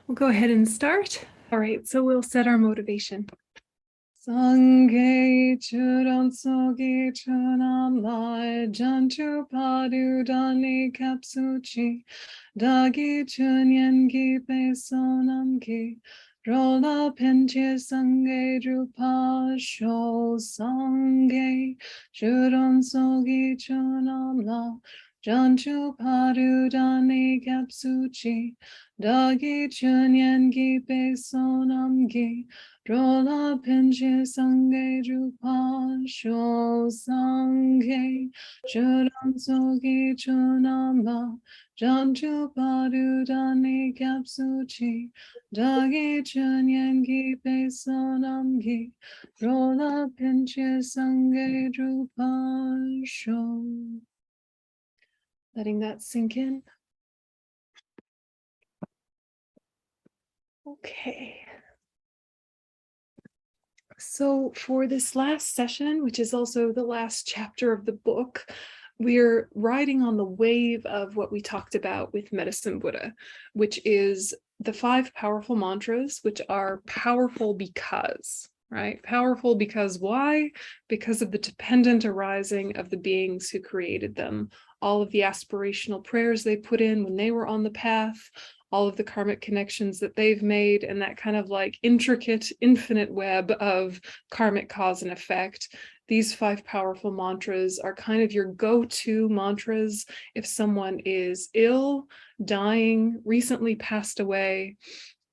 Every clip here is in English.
We'll go ahead and start. All right, so we'll set our motivation. Sangye churan sogi chunam lai janchu padu dani kapsuchi dagi chunyan gi pe sonam ki rola penche sangye drupa sho sangye churan sogi chunam la janchu padu dani kapsuchi dagi chunyan gi pe sonam gi Rola pinche sange drupa sho sange churam sogi chunama janchu padu dani kapsuchi dagi chunyangi pe sonamgi rola pinche sange drupa sho. Letting that sink in. Okay. So for this last session, which is also the last chapter of the book, we're riding on the wave of what we talked about with Medicine Buddha, which is the 5 powerful mantras, which are powerful because, right? Powerful because why? Because of the dependent arising of the beings who created them, all of the aspirational prayers they put in when they were on the path, all of the karmic connections that they've made, and that kind of like intricate, infinite web of karmic cause and effect. These 5 powerful mantras are kind of your go-to mantras if someone is ill, dying, recently passed away.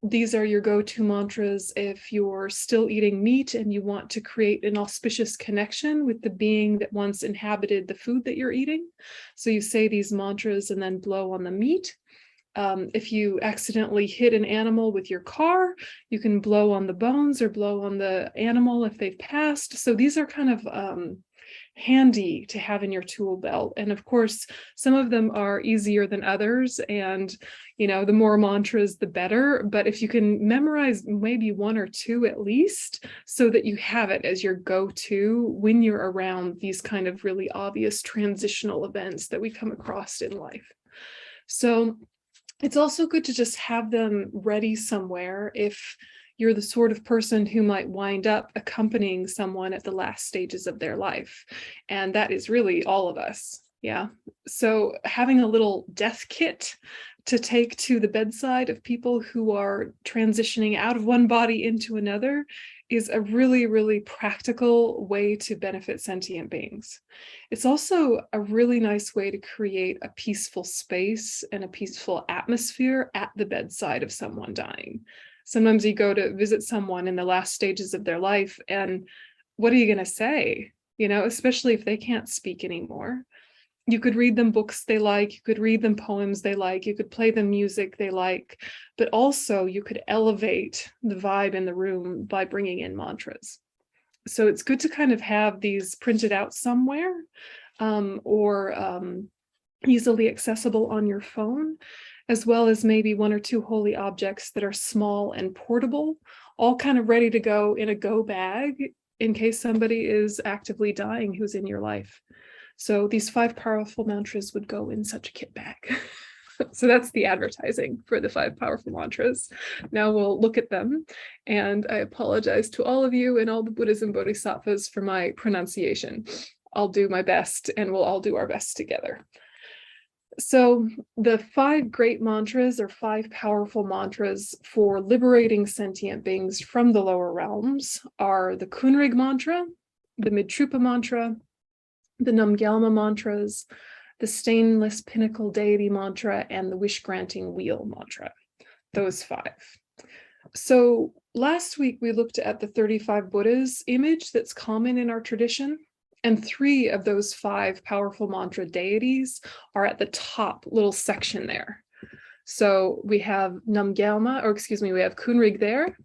These are your go-to mantras if you're still eating meat and you want to create an auspicious connection with the being that once inhabited the food that you're eating. So you say these mantras and then blow on the meat. If you accidentally hit an animal with your car, you can blow on the bones or blow on the animal if they've passed. So these are kind of handy to have in your tool belt. And of course, some of them are easier than others. And, you know, the more mantras, the better. But if you can memorize maybe 1 or 2 at least, so that you have it as your go-to when you're around these kind of really obvious transitional events that we come across in life. So it's also good to just have them ready somewhere if you're the sort of person who might wind up accompanying someone at the last stages of their life. And that is really all of us. Yeah. So having a little death kit to take to the bedside of people who are transitioning out of one body into another is a really, really practical way to benefit sentient beings. It's also a really nice way to create a peaceful space and a peaceful atmosphere at the bedside of someone dying. Sometimes you go to visit someone in the last stages of their life, and what are you going to say? You know, especially if they can't speak anymore. You could read them books they like, you could read them poems they like, you could play them music they like, but also you could elevate the vibe in the room by bringing in mantras. So it's good to kind of have these printed out somewhere or easily accessible on your phone, as well as maybe 1 or 2 holy objects that are small and portable, all kind of ready to go in a go bag in case somebody is actively dying who's in your life. So these 5 powerful mantras would go in such a kit bag. So that's the advertising for the 5 powerful mantras. Now we'll look at them. And I apologize to all of you and all the Buddhas and Bodhisattvas for my pronunciation. I'll do my best and we'll all do our best together. So the 5 great mantras or 5 powerful mantras for liberating sentient beings from the lower realms are the Kunrig mantra, the Midtrupa mantra, the Namgyalma mantras, the Stainless Pinnacle Deity mantra, and the Wish Granting Wheel mantra. Those 5. So last week we looked at the 35 Buddhas image that's common in our tradition, and 3 of those 5 powerful mantra deities are at the top little section there. So we have Namgyalma, or excuse me, we have Kunrig there,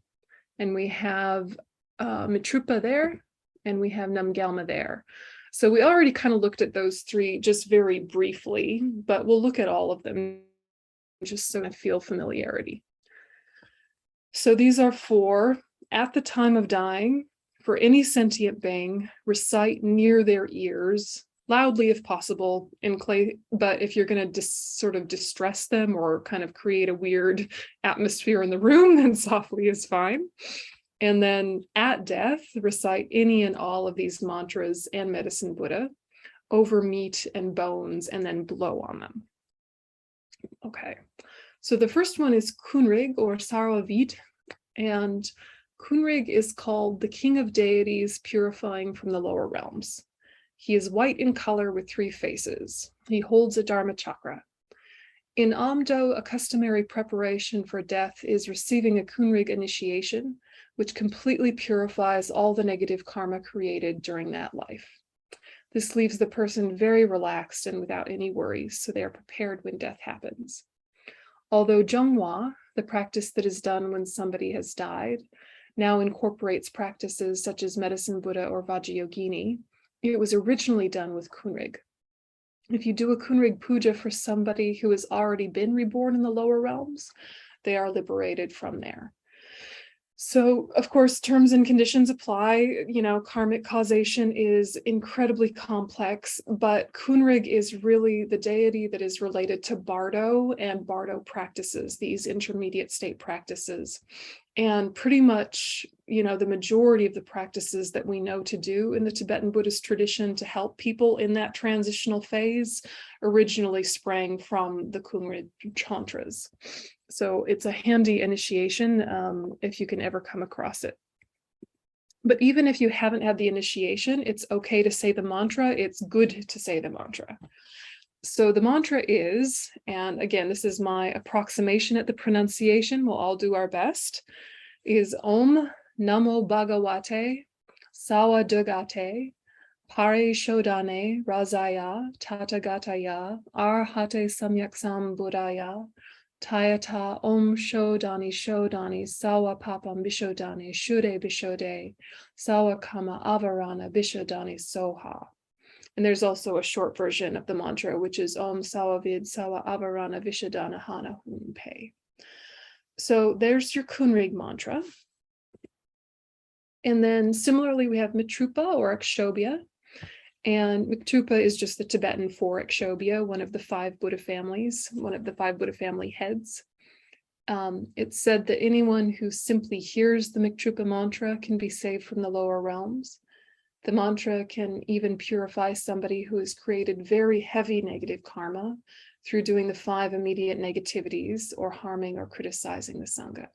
and we have Mitrupa there, and we have Namgyalma there. So we already kind of looked at those 3 just very briefly, but we'll look at all of them just so I feel familiarity. So these are for, at the time of dying, for any sentient being, recite near their ears loudly if possible in clay, but if you're going to sort of distress them or kind of create a weird atmosphere in the room, then softly is fine. And then at death, recite any and all of these mantras and Medicine Buddha over meat and bones, and then blow on them. Okay, so the first one is Kunrig or Sarvavid, and Kunrig is called the king of deities purifying from the lower realms. He is white in color with 3 faces. He holds a Dharma chakra. In Amdo, a customary preparation for death is receiving a Kunrig initiation, which completely purifies all the negative karma created during that life. This leaves the person very relaxed and without any worries, so they are prepared when death happens. Although Zhonghua, the practice that is done when somebody has died, now incorporates practices such as Medicine Buddha or Vajrayogini, it was originally done with Kunrig. If you do a Kunrig puja for somebody who has already been reborn in the lower realms, they are liberated from there. So, of course, terms and conditions apply. Karmic causation is incredibly complex, but Kunrig is really the deity that is related to Bardo and Bardo practices, these intermediate state practices. And pretty much, the majority of the practices that we know to do in the Tibetan Buddhist tradition to help people in that transitional phase originally sprang from the Kunrig Chantras. So it's a handy initiation if you can ever come across it. But even if you haven't had the initiation, it's okay to say the mantra. It's good to say the mantra. So the mantra is, and again, this is my approximation at the pronunciation, we'll all do our best, is Om Namo Bhagavate Sawadugate Pare Shodane Razaya Tathagataya Arhate Samyaksam Buddhaya Tayata Om Shodani Sawa Papam Bishodani Shude Bishode Sawa Kama Avarana Bishodani Soha. And there's also a short version of the mantra, which is Om Sawavid Sawa Avarana Vishodana Hana Hunpe. So there's your Kunrig mantra. And then similarly, we have Mitrupa or Akshobhya. And Mitrupa is just the Tibetan for Akshobhya, one of the 5 Buddha families, one of the 5 Buddha family heads. It's said that anyone who simply hears the Mitrupa mantra can be saved from the lower realms. The mantra can even purify somebody who has created very heavy negative karma through doing the 5 immediate negativities or harming or criticizing the Sangha.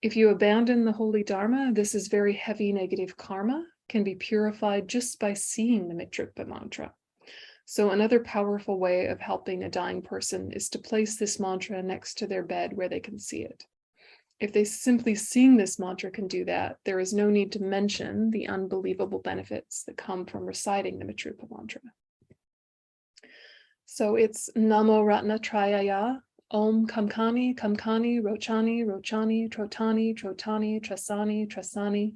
If you abandon the holy Dharma, this is very heavy negative karma, can be purified just by seeing the Mitrupa mantra. So another powerful way of helping a dying person is to place this mantra next to their bed where they can see it. If they simply seeing this mantra can do that, there is no need to mention the unbelievable benefits that come from reciting the Mitrupa mantra. So it's Namo Ratna Trayaya, Om Kamkani, Kamkani, Rochani, Rochani, Trotani, Trotani, Trasani, Trasani,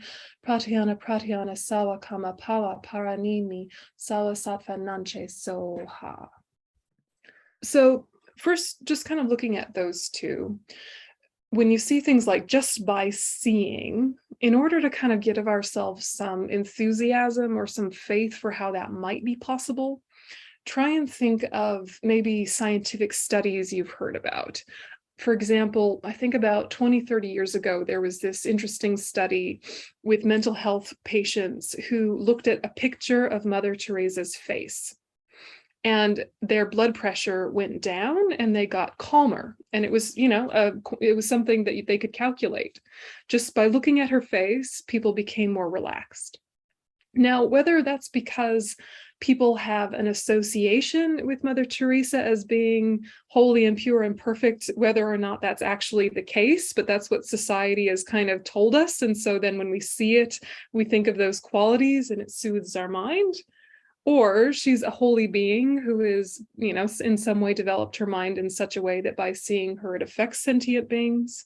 Pratyana, Pratyana, Sawa Kama Pawa, Paranimi, Sawa Sattva Nanche Soha. So first, just kind of looking at those 2. When you see things like just by seeing, in order to kind of give ourselves some enthusiasm or some faith for how that might be possible, try and think of maybe scientific studies you've heard about. For example, I think about 20, 30 years ago, there was this interesting study with mental health patients who looked at a picture of Mother Teresa's face. And their blood pressure went down and they got calmer. And it was, it was something that they could calculate. Just by looking at her face, people became more relaxed. Now, whether that's because people have an association with Mother Teresa as being holy and pure and perfect, whether or not that's actually the case, but that's what society has kind of told us. And so then when we see it, we think of those qualities and it soothes our mind. Or she's a holy being who is, in some way developed her mind in such a way that by seeing her, it affects sentient beings,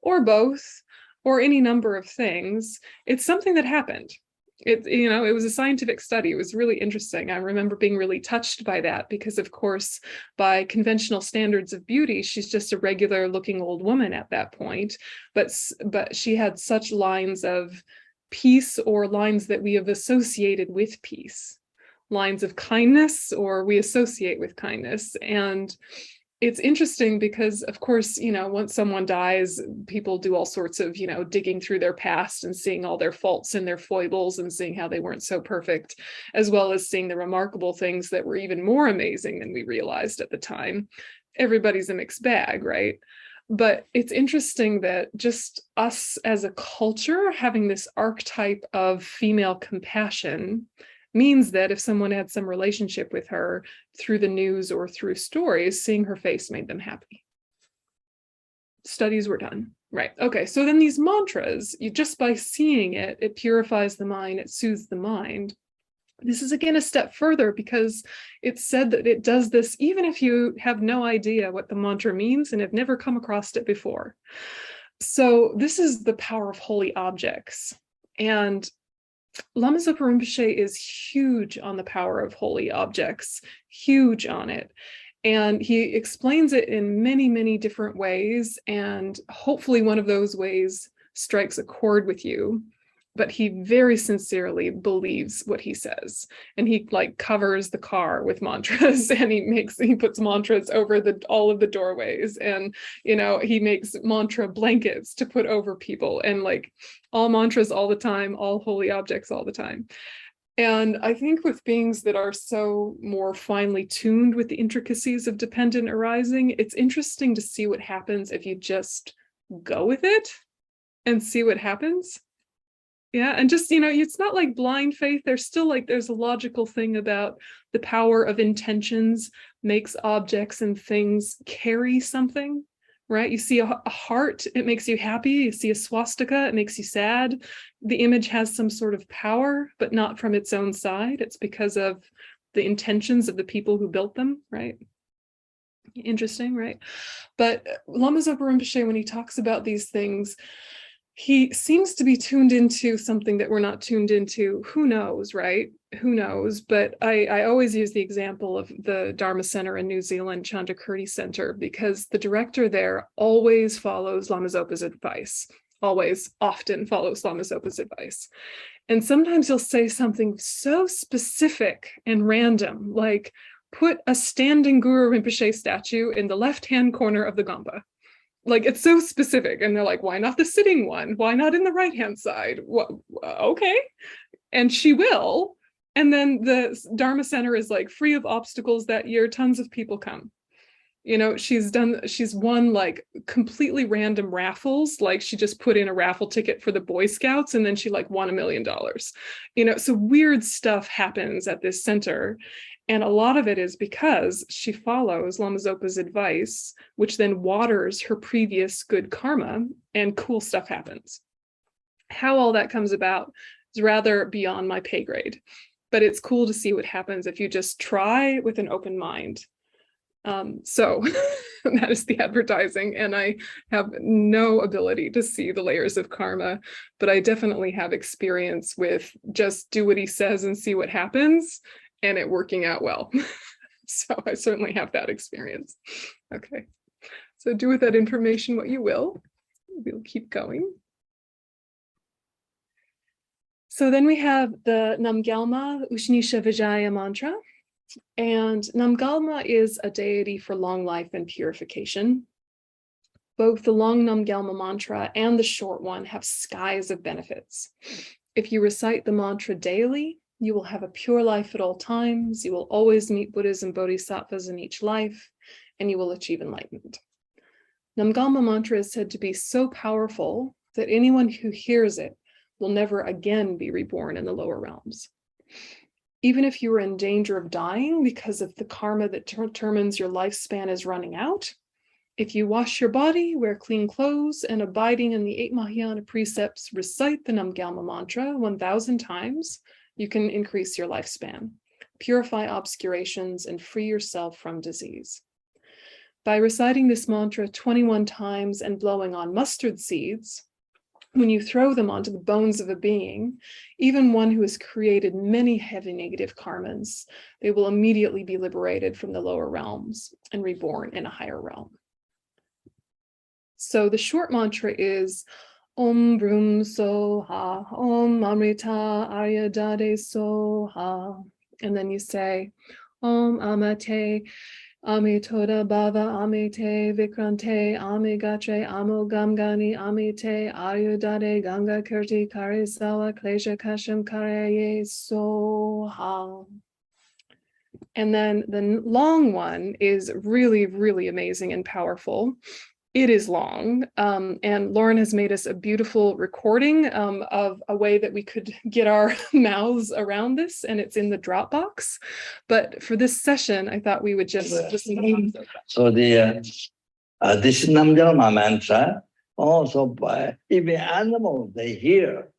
or both, or any number of things. It's something that happened. It was a scientific study. It was really interesting. I remember being really touched by that because, of course, by conventional standards of beauty, she's just a regular looking old woman at that point. But she had such lines of peace, or lines that we have associated with peace. lines of kindness, or we associate with kindness. And it's interesting because, of course, once someone dies, people do all sorts of, digging through their past and seeing all their faults and their foibles and seeing how they weren't so perfect, as well as seeing the remarkable things that were even more amazing than we realized at the time. Everybody's a mixed bag, right? But it's interesting that just us as a culture having this archetype of female compassion means that if someone had some relationship with her through the news or through stories, seeing her face made them happy. Studies were done. Right. Okay. So then these mantras, just by seeing it, it purifies the mind, it soothes the mind. This is again a step further because it's said that it does this even if you have no idea what the mantra means and have never come across it before. So this is the power of holy objects. And Lama Zopa Rinpoche is huge on the power of holy objects, huge on it. And he explains it in many, many different ways. And hopefully one of those ways strikes a chord with you. But he very sincerely believes what he says. And he covers the car with mantras, and he puts mantras over all of the doorways. And, he makes mantra blankets to put over people, and all mantras all the time, all holy objects all the time. And I think with beings that are so more finely tuned with the intricacies of dependent arising, it's interesting to see what happens if you just go with it and see what happens. Yeah, and just, it's not like blind faith. There's still there's a logical thing about the power of intentions makes objects and things carry something, right? You see a heart, it makes you happy. You see a swastika, it makes you sad. The image has some sort of power, but not from its own side. It's because of the intentions of the people who built them, right? Interesting, right? But Lama Zopa Rinpoche, when he talks about these things, he seems to be tuned into something that we're not tuned into. Who knows, right? Who knows? But I always use the example of the Dharma Center in New Zealand, Chandrakirti Center, because the director there always follows Lama Zopa's advice, often follows Lama Zopa's advice. And sometimes he'll say something so specific and random, like put a standing Guru Rinpoche statue in the left-hand corner of the Gompa. It's so specific, and they're like, why not the sitting one? Why not in the right-hand side? Okay. And she will. And then the Dharma Center is free of obstacles that year. Tons of people come. She's won completely random raffles. She just put in a raffle ticket for the Boy Scouts, and then she won $1 million. So weird stuff happens at this center. And a lot of it is because she follows Lama Zopa's advice, which then waters her previous good karma, and cool stuff happens. How all that comes about is rather beyond my pay grade, but it's cool to see what happens if you just try with an open mind. So that is the advertising, and I have no ability to see the layers of karma, but I definitely have experience with just do what he says and see what happens, and it working out well. So I certainly have that experience. Okay, so do with that information what you will. We'll keep going. So then we have the Namgyalma Ushnisha Vijaya mantra. And Namgyalma is a deity for long life and purification. Both the long Namgyalma mantra and the short one have skies of benefits. If you recite the mantra daily, you will have a pure life at all times. You will always meet Buddhas and Bodhisattvas in each life, and you will achieve enlightenment. Namgyalma mantra is said to be so powerful that anyone who hears it will never again be reborn in the lower realms. Even if you are in danger of dying because of the karma that determines your lifespan is running out, if you wash your body, wear clean clothes, and abiding in the 8 Mahayana precepts, recite the Namgyalma mantra 1,000 times, you can increase your lifespan, purify obscurations, and free yourself from disease. By reciting this mantra 21 times and blowing on mustard seeds, when you throw them onto the bones of a being, even one who has created many heavy negative karmas, they will immediately be liberated from the lower realms and reborn in a higher realm. So the short mantra is Om Brum Soha, Om Amrita Arya Dade Soha, And then you say, Om Amate, Ame Toda Bhava, Ame Te Vikrante, Ame Gatre, Amo Gamgani, Ame Te Ayudade, Ganga Kirti, Kare Sawa, Klesha Kasham Kareye Soha. And then the long one is really, really amazing and powerful. It is long, and Lauren has made us a beautiful recording of a way that we could get our mouths around this, and it's in the Dropbox. But for this session, I thought we would just listen to it. So this Namjalma mantra, also by even animals, they hear.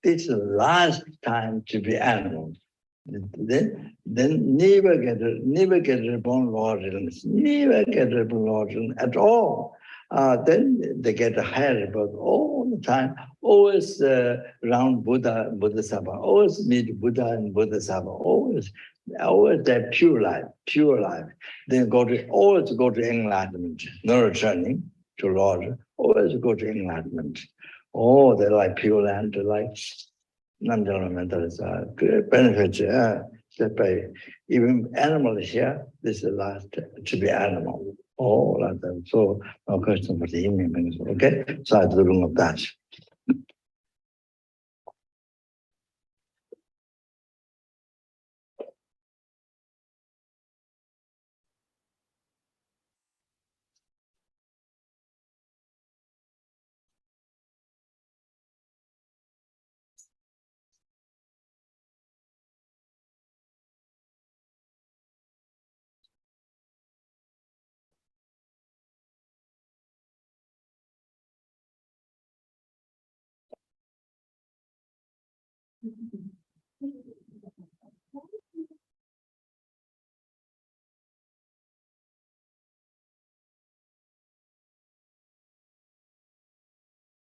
This is the last time to be animals. Then never get reborn origins, never get reborn origin at all. Then they get higher but all the time, always around Bodhisattva, always meet Buddha and Bodhisattva, always that pure life. Then always go to enlightenment, no returning to Lord, always go to enlightenment. Oh, they like pure land, they like non-developmental is a great benefit. Even animals here, this is the last to be animal. Oh, like that. So, no question for the evening. Okay, so I do the room of that.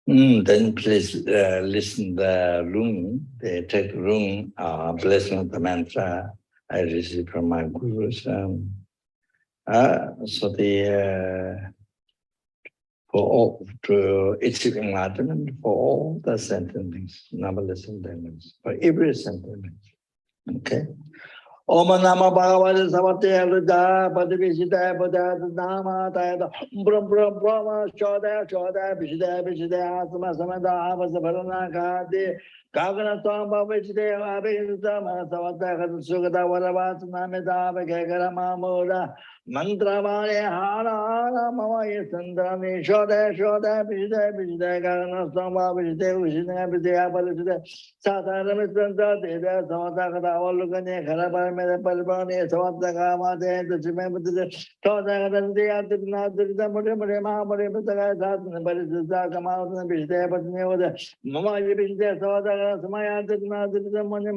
Then please listen the room, the take room, blessing of the mantra I received from my gurus. So for all to achieve enlightenment for all the sentiments, numberless sentiments, for every sentiment. Okay. Om Nama Bhagavate Savate Luda Padivishita Buddha Nama Tayada Brum Brum Brahma Shoda Bishida Asama Samada Avasavarana Kadi Kagana Tamba Vichide Abhisama Savata Sugata Varavas Namida Vagara Mamura Mantravane Hara Mama Sandrani Shoda Bishida Kagana Tamba Vishida Abhisida Sataramisanta Deda Savata Kavalukane Karabara Palbani Savata Mate the Chimamata Tota the Murima Satan Barisaka Mountain Bishde but never Mama Bishde Savata Samaya did not the money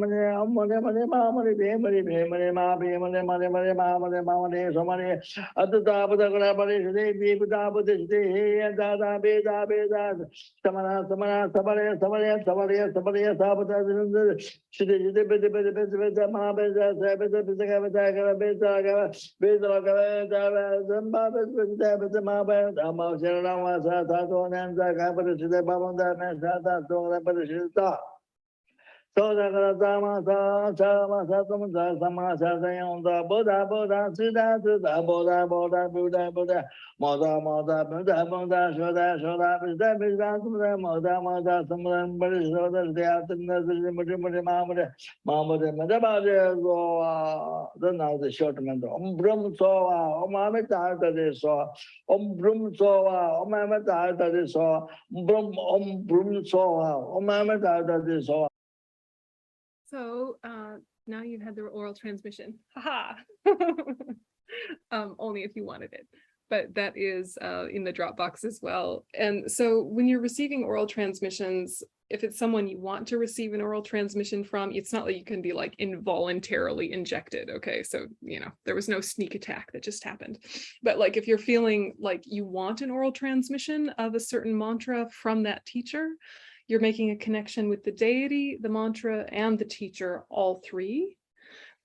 somebody at the top of the Grabari, people top of this day, and Dada Beda Samana Sabari, Sabata, So the Sama Sama Sama Sama Sama Buddha Buddha Siddha Siddha Buddha Buddha Buddha Buddha Moda Moda Buddha Buddha Shoda Shoda Buddha Buddha Buddha Moda Moda Samran Buddha Shoda Deatina Buddha Buddha Mamada Mamada Madabada Goa. Then now the short mentor Om Brum Soa Om Amita de So Om Brum Soa Om Amita de So Brum Om Brum Soa Om Amita de So. So now you've had the oral transmission. Haha. Only if you wanted it. But that is in the Dropbox as well. And so when you're receiving oral transmissions, if it's someone you want to receive an oral transmission from, it's not like you can be like involuntarily injected. Okay, so there was no sneak attack that just happened. But like if you're feeling like you want an oral transmission of a certain mantra from that teacher, you're making a connection with the deity, the mantra, and the teacher, all three.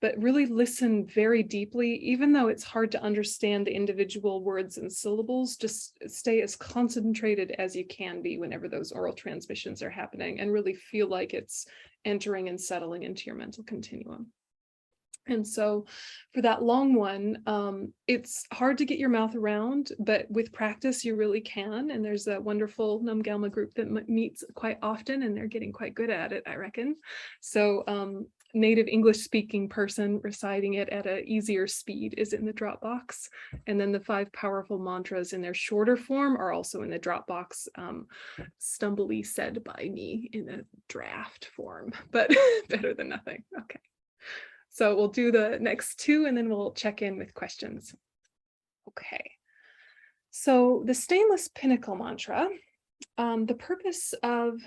But really listen very deeply, even though it's hard to understand the individual words and syllables, just stay as concentrated as you can be whenever those oral transmissions are happening, and really feel like it's entering and settling into your mental continuum. And so for that long one, it's hard to get your mouth around, but with practice, you really can. And there's a wonderful Namgyalma group that meets quite often, and they're getting quite good at it, I reckon. So native English speaking person reciting it at an easier speed is in the Dropbox. And then the 5 powerful mantras in their shorter form are also in the Dropbox, stumbly said by me in a draft form, but better than nothing. Okay. So we'll do the next 2 and then we'll check in with questions. Okay. So the stainless pinnacle mantra, the purpose of,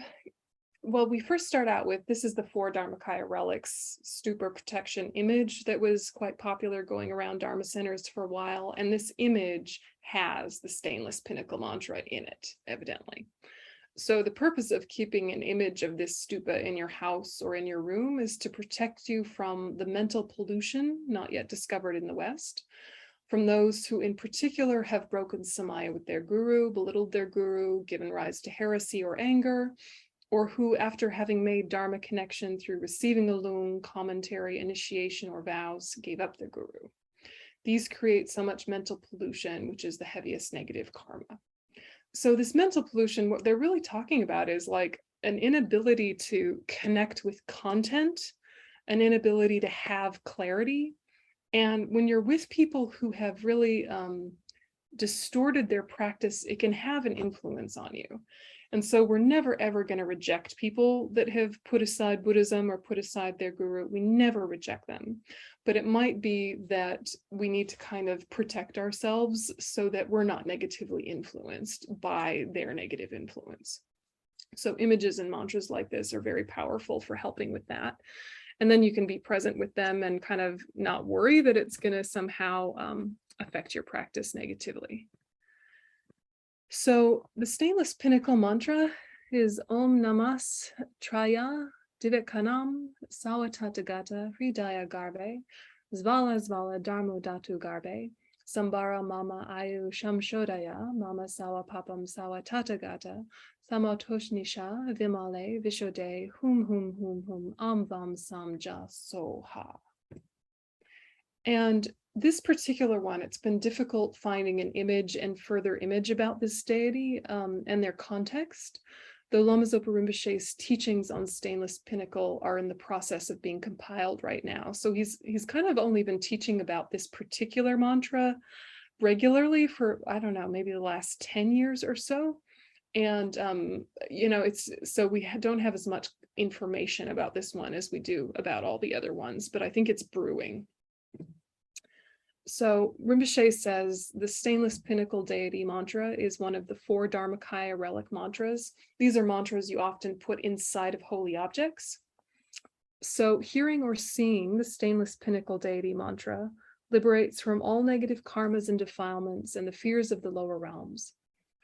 well, we first start out with, this is the 4 Dharmakaya relics stupa protection image that was quite popular going around Dharma centers for a while. And this image has the stainless pinnacle mantra in it, evidently. So the purpose of keeping an image of this stupa in your house or in your room is to protect you from the mental pollution not yet discovered in the West, from those who in particular have broken samaya with their guru, belittled their guru, given rise to heresy or anger, or who, after having made Dharma connection through receiving a lung, commentary, initiation, or vows, gave up their guru. These create so much mental pollution, which is the heaviest negative karma. So this mental pollution, what they're really talking about is like an inability to connect with content, an inability to have clarity. And when you're with people who have really distorted their practice, it can have an influence on you. And so we're never, ever going to reject people that have put aside Buddhism or put aside their guru. We never reject them. But it might be that we need to kind of protect ourselves so that we're not negatively influenced by their negative influence. So images and mantras like this are very powerful for helping with that. And then you can be present with them and kind of not worry that it's going to somehow affect your practice negatively. So the stainless pinnacle mantra is Om Namas Traya Divekanam Sawatatagata Hridaya Garbe Zvala Zvala Dharmo Datu Garbe Sambara Mama Ayu Shamshodaya Mama Sawa Papam Sawa Tatagata Samatoshnisha Vimale Vishode Hum Am Vam Samja Soha. And this particular one, it's been difficult finding an image and further image about this deity and their context. Though Lama Zopa Rinpoche's teachings on stainless pinnacle are in the process of being compiled right now. So he's kind of only been teaching about this particular mantra regularly for, I don't know, maybe the last 10 years or so. And, you know, it's so we don't have as much information about this one as we do about all the other ones, but I think it's brewing. So Rinpoche says the stainless pinnacle deity mantra is one of the 4 Dharmakaya relic mantras. These are mantras you often put inside of holy objects. So hearing or seeing the stainless pinnacle deity mantra liberates from all negative karmas and defilements and the fears of the lower realms.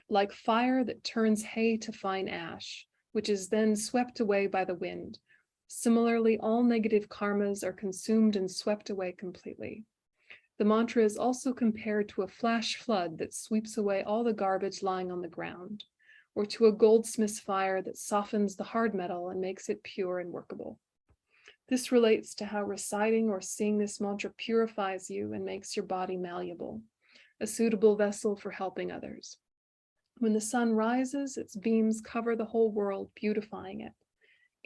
Like fire that turns hay to fine ash, which is then swept away by the wind. Similarly, all negative karmas are consumed and swept away completely. The mantra is also compared to a flash flood that sweeps away all the garbage lying on the ground, or to a goldsmith's fire that softens the hard metal and makes it pure and workable. This relates to how reciting or seeing this mantra purifies you and makes your body malleable, a suitable vessel for helping others. When the sun rises, its beams cover the whole world, beautifying it.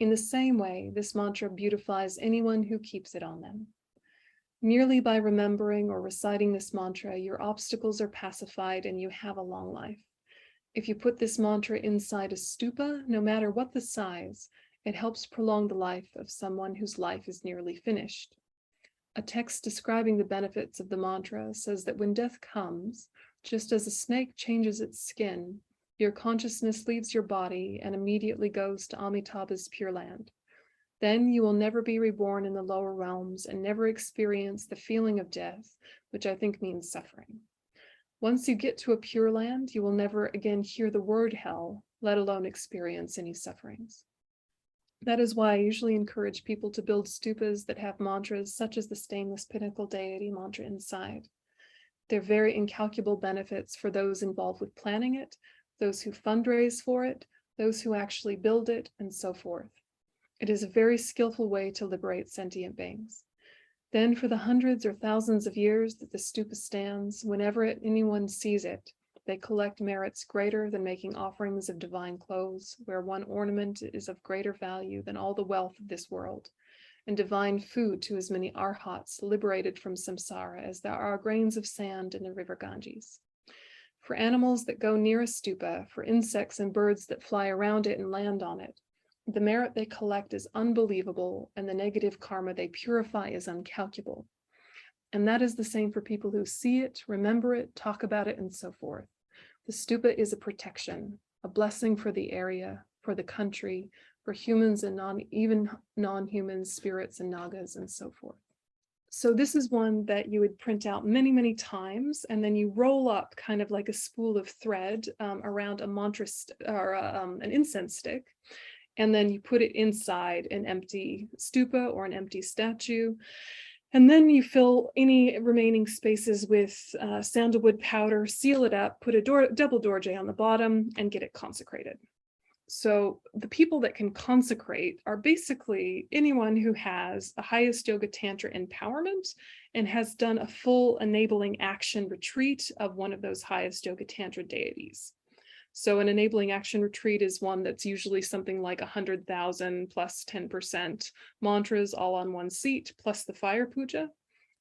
In the same way, this mantra beautifies anyone who keeps it on them. Merely by remembering or reciting this mantra, your obstacles are pacified and you have a long life. If you put this mantra inside a stupa, no matter what the size, it helps prolong the life of someone whose life is nearly finished. A text describing the benefits of the mantra says that when death comes, just as a snake changes its skin, your consciousness leaves your body and immediately goes to Amitabha's Pure Land. Then you will never be reborn in the lower realms and never experience the feeling of death, which I think means suffering. Once you get to a Pure Land, you will never again hear the word hell, let alone experience any sufferings. That is why I usually encourage people to build stupas that have mantras such as the stainless pinnacle deity mantra inside. They're very incalculable benefits for those involved with planning it, those who fundraise for it, those who actually build it, and so forth. It is a very skillful way to liberate sentient beings. Then for the hundreds or thousands of years that the stupa stands, whenever anyone sees it, they collect merits greater than making offerings of divine clothes, where one ornament is of greater value than all the wealth of this world, and divine food to as many arhats liberated from samsara as there are grains of sand in the river Ganges. For animals that go near a stupa, for insects and birds that fly around it and land on it, the merit they collect is unbelievable, and the negative karma they purify is uncalculable. And that is the same for people who see it, remember it, talk about it, and so forth. The stupa is a protection, a blessing for the area, for the country, for humans and even non-human spirits and nagas and so forth. So this is one that you would print out many, many times, and then you roll up kind of like a spool of thread around a mantra or an incense stick. And then you put it inside an empty stupa or an empty statue. And then you fill any remaining spaces with sandalwood powder, seal it up, put a double dorje on the bottom, and get it consecrated. So the people that can consecrate are basically anyone who has a highest yoga tantra empowerment and has done a full enabling action retreat of one of those highest yoga tantra deities. So an enabling action retreat is one that's usually something like 100,000 plus 10% mantras all on one seat, plus the fire puja.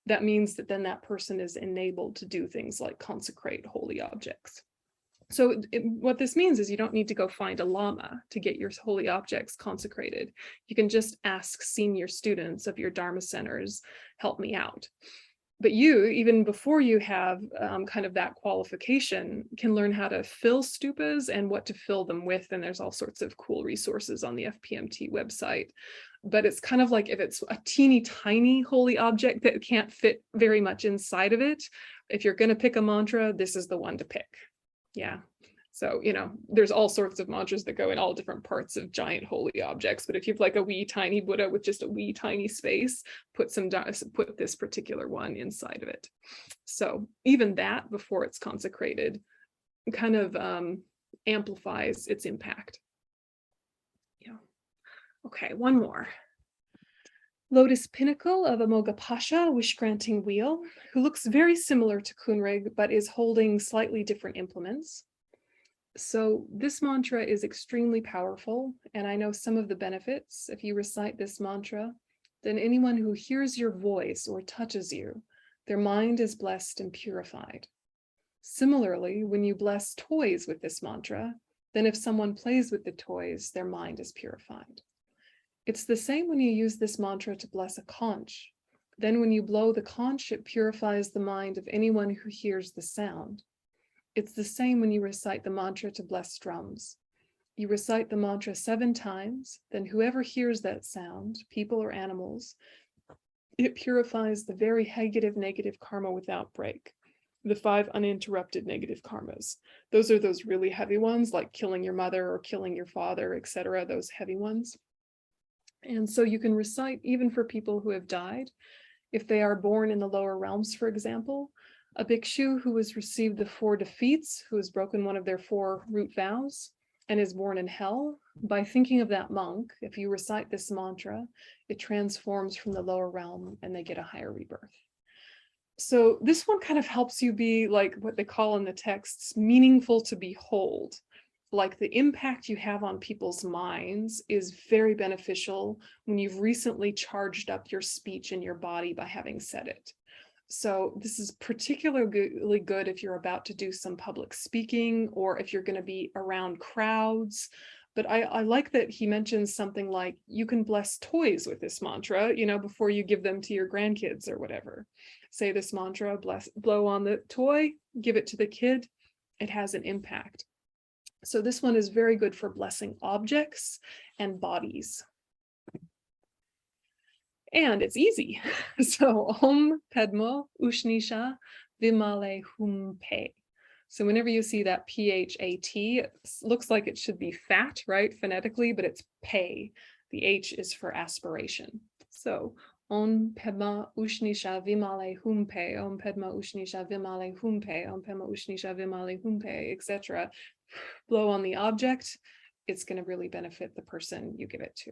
That means that then that person is enabled to do things like consecrate holy objects. So what this means is you don't need to go find a lama to get your holy objects consecrated. You can just ask senior students of your Dharma centers, help me out. But you, even before you have kind of that qualification, can learn how to fill stupas and what to fill them with. And there's all sorts of cool resources on the FPMT website. But it's kind of like if it's a teeny tiny holy object that can't fit very much inside of it, if you're going to pick a mantra, this is the one to pick. Yeah. So, there's all sorts of mantras that go in all different parts of giant holy objects. But if you have like a wee tiny Buddha with just a wee tiny space, put this particular one inside of it. So even that, before it's consecrated, kind of amplifies its impact. Yeah. Okay, one more. Lotus pinnacle of Amoghapasha, wish-granting wheel, who looks very similar to Kunrig, but is holding slightly different implements. So this mantra is extremely powerful, and I know some of the benefits. If you recite this mantra, then anyone who hears your voice or touches you, their mind is blessed and purified. Similarly, when you bless toys with this mantra, then if someone plays with the toys, their mind is purified. It's the same when you use this mantra to bless a conch. Then when you blow the conch, it purifies the mind of anyone who hears the sound. It's the same when you recite the mantra to bless drums. You recite the mantra 7 times, then whoever hears that sound, people or animals, it purifies the very negative karma without break. The 5 uninterrupted negative karmas. Those are those really heavy ones, like killing your mother or killing your father, etc., those heavy ones. And so you can recite even for people who have died. If they are born in the lower realms, for example, a bhikshu who has received the 4 defeats, who has broken one of their 4 root vows, and is born in hell, by thinking of that monk, if you recite this mantra, it transforms from the lower realm and they get a higher rebirth. So this one kind of helps you be like what they call in the texts, meaningful to behold. Like the impact you have on people's minds is very beneficial when you've recently charged up your speech and your body by having said it. So this is particularly good if you're about to do some public speaking or if you're going to be around crowds. But I like that he mentions something like you can bless toys with this mantra, before you give them to your grandkids or whatever. Say this mantra, blow on the toy, give it to the kid. It has an impact. So this one is very good for blessing objects and bodies. And it's easy. So Om Padma Ushnisha Vimale Hum Pe. So whenever you see that P-H-A-T, it looks like it should be fat, right, phonetically, but it's Pe. The H is for aspiration. So Om Padma Ushnisha Vimale Hum Pe, Om Padma Ushnisha Vimale Hum Pe, Om Padma Ushnisha Vimale Hum Pe, etc. Blow on the object, it's going to really benefit the person you give it to.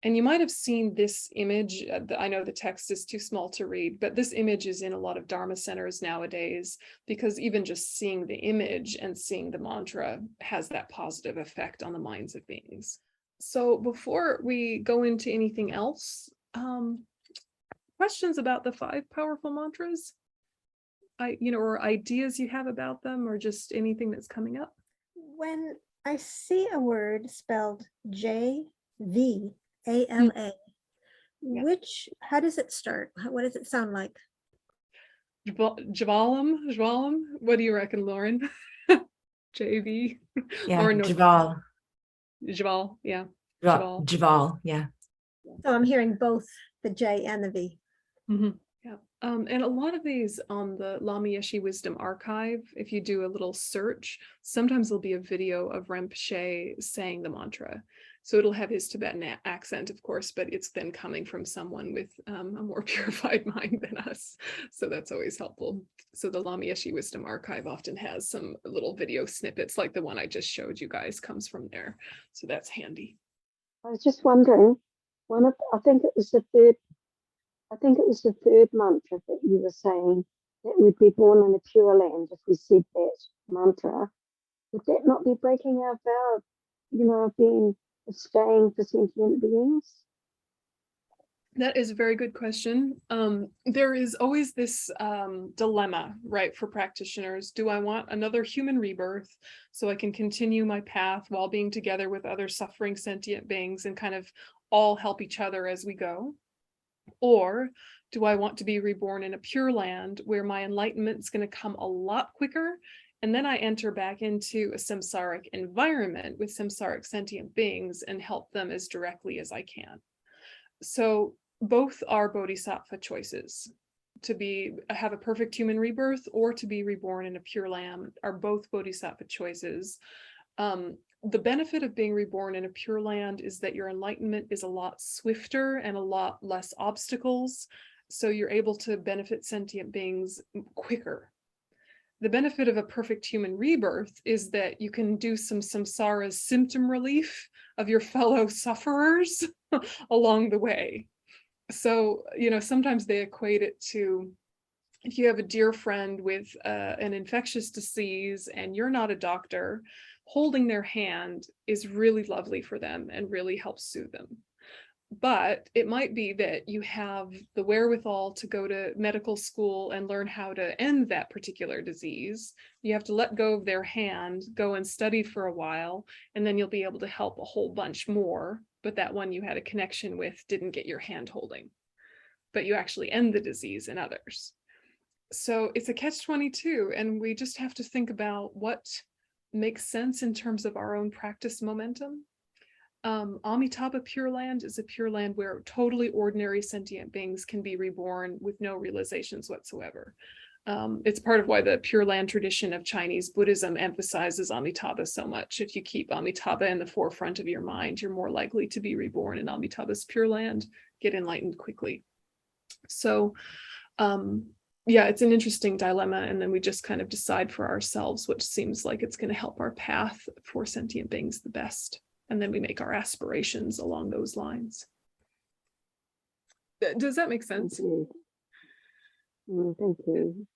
And you might have seen this image. I know the text is too small to read, but this image is in a lot of Dharma centers nowadays, because even just seeing the image and seeing the mantra has that positive effect on the minds of beings. So before we go into anything else, questions about the 5 powerful mantras? Or ideas you have about them, or just anything that's coming up? When I see a word spelled JVALA, how does it start? What does it sound like? Jvalam. What do you reckon, Lauren? JV. Yeah, Lauren, Jval. Jval, yeah. Jval, yeah. So I'm hearing both the J and the V. Mm-hmm. Yeah. And a lot of these on the Lama Yeshe Wisdom Archive, if you do a little search, sometimes there'll be a video of Rinpoche saying the mantra. So it'll have his Tibetan accent, of course, but it's then coming from someone with a more purified mind than us. So that's always helpful. So the Lama Yeshe Wisdom Archive often has some little video snippets, like the one I just showed you guys comes from there. So that's handy. I was just wondering, I think it was the third mantra that you were saying, that we'd be born in a pure land if we said that mantra. Would that not be breaking our vow, of staying for sentient beings? That is a very good question. There is always this dilemma, right, for practitioners. Do I want another human rebirth so I can continue my path while being together with other suffering sentient beings and kind of all help each other as we go? Or do I want to be reborn in a pure land where my enlightenment is going to come a lot quicker, and then I enter back into a samsaric environment with samsaric sentient beings and help them as directly as I can? So both are bodhisattva choices. To have a perfect human rebirth or to be reborn in a pure land are both bodhisattva choices. The benefit of being reborn in a pure land is that your enlightenment is a lot swifter and a lot less obstacles, so you're able to benefit sentient beings quicker. The benefit of a perfect human rebirth is that you can do some samsara's symptom relief of your fellow sufferers along the way. So, sometimes they equate it to, if you have a dear friend with an infectious disease and you're not a doctor, holding their hand is really lovely for them and really helps soothe them. But it might be that you have the wherewithal to go to medical school and learn how to end that particular disease. You have to let go of their hand, go and study for a while, and then you'll be able to help a whole bunch more. But that one you had a connection with didn't get your hand holding, but you actually end the disease in others. So it's a catch-22, and we just have to think about what makes sense in terms of our own practice momentum. Amitabha Pure Land is a pure land where totally ordinary sentient beings can be reborn with no realizations whatsoever. It's part of why the Pure Land tradition of Chinese Buddhism emphasizes Amitabha so much. If you keep Amitabha in the forefront of your mind, you're more likely to be reborn in Amitabha's Pure Land, get enlightened quickly. So, yeah, it's an interesting dilemma, and then we just kind of decide for ourselves which seems like it's going to help our path for sentient beings the best. And then we make our aspirations along those lines. Does that make sense? Thank you.